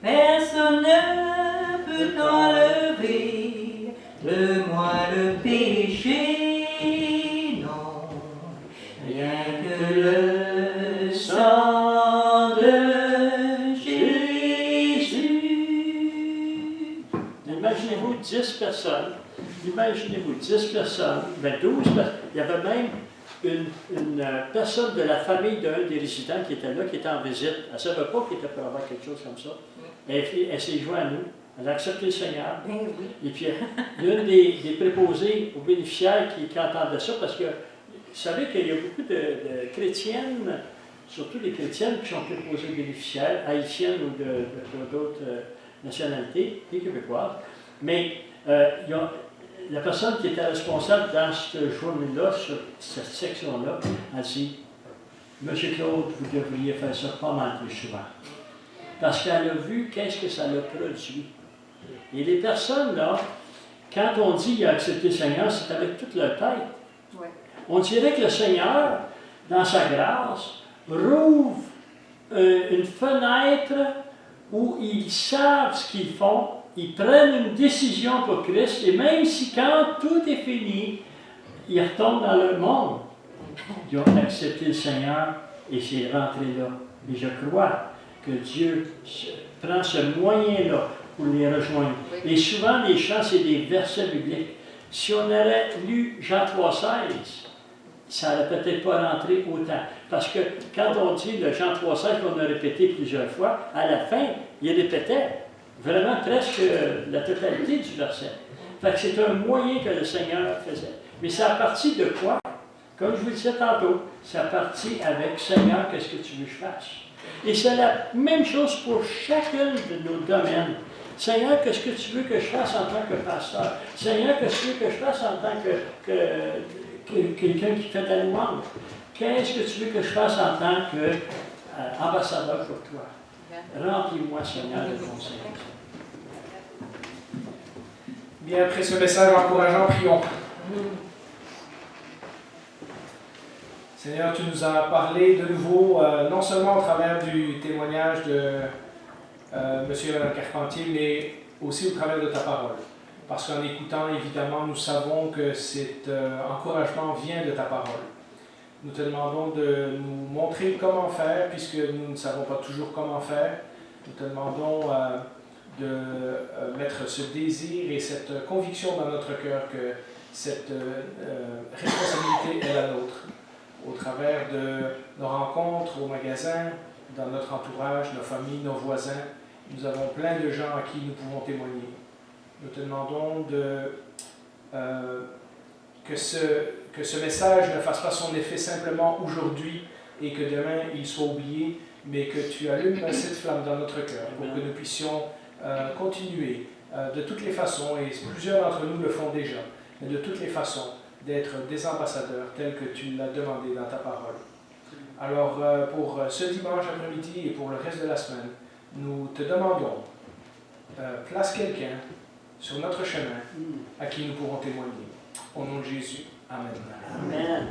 Personne ne peut enlever de moi le péché, non, rien que le sang de Jésus. Imaginez-vous 10 personnes, ben 12 personnes. Il y avait même une personne de la famille d'un des résidents qui était là, qui était en visite. Elle ne savait pas qu'il était pour avoir quelque chose comme ça. Elle s'est jointe à nous. Elle a accepté le Seigneur. Ben oui. Et puis, il y a une des préposés aux bénéficiaires qui entendait ça, parce que vous savez qu'il y a beaucoup de chrétiennes, surtout des chrétiennes qui sont préposées aux bénéficiaires, haïtiennes ou d'autres nationalités, des Québécoises. Mais il y a la personne qui était responsable dans cette journée-là, sur cette section-là, a dit « Monsieur Claude, vous devriez faire ça pas mal plus souvent. » Parce qu'elle a vu qu'est-ce que ça l'a produit. Et les personnes, là, quand on dit qu'il a accepté le Seigneur, c'est avec toute leur tête. Ouais. On dirait que le Seigneur, dans sa grâce, rouvre une fenêtre où ils savent ce qu'ils font, ils prennent une décision pour Christ, et même si quand tout est fini, ils retournent dans leur monde. Ils ont accepté le Seigneur et c'est rentré là. Et je crois que Dieu prend ce moyen-là pour les rejoindre. Oui. Et souvent, les chants, c'est des versets bibliques. Si on avait lu Jean 3,16, ça n'aurait peut-être pas rentré autant. Parce que quand on dit le Jean 3,16 qu'on a répété plusieurs fois, à la fin, il répétait vraiment presque la totalité du verset. Fait que c'est un moyen que le Seigneur faisait. Mais c'est à partir de quoi? Comme je vous le disais tantôt, c'est à partir avec Seigneur, qu'est-ce que tu veux que je fasse? Et c'est la même chose pour chacun de nos domaines. Seigneur, qu'est-ce que tu veux que je fasse en tant que pasteur? Seigneur, qu'est-ce que tu veux que je fasse en tant que quelqu'un qui fait de la louange? Qu'est-ce que tu veux que je fasse en tant qu'ambassadeur pour toi? Remplis-moi, Seigneur, de ton Seigneur. Bien, après ce message encourageant, prions. Seigneur, tu nous as parlé de nouveau, non seulement au travers du témoignage de Monsieur et Mme Carpentier, mais aussi au travers de ta parole. Parce qu'en écoutant, évidemment, nous savons que cet encouragement vient de ta parole. Nous te demandons de nous montrer comment faire, puisque nous ne savons pas toujours comment faire. Nous te demandons de mettre ce désir et cette conviction dans notre cœur que cette responsabilité est la nôtre. Au travers de nos rencontres au magasin, dans notre entourage, nos familles, nos voisins, nous avons plein de gens à qui nous pouvons témoigner. Nous te demandons que ce message ne fasse pas son effet simplement aujourd'hui et que demain il soit oublié, mais que tu allumes cette flamme dans notre cœur pour que nous puissions continuer de toutes les façons, et plusieurs d'entre nous le font déjà, mais de toutes les façons, d'être des ambassadeurs tels que tu l'as demandé dans ta parole. Alors, pour ce dimanche après-midi et pour le reste de la semaine, nous te demandons, place quelqu'un sur notre chemin à qui nous pourrons témoigner. Au nom de Jésus. Amen. Amen.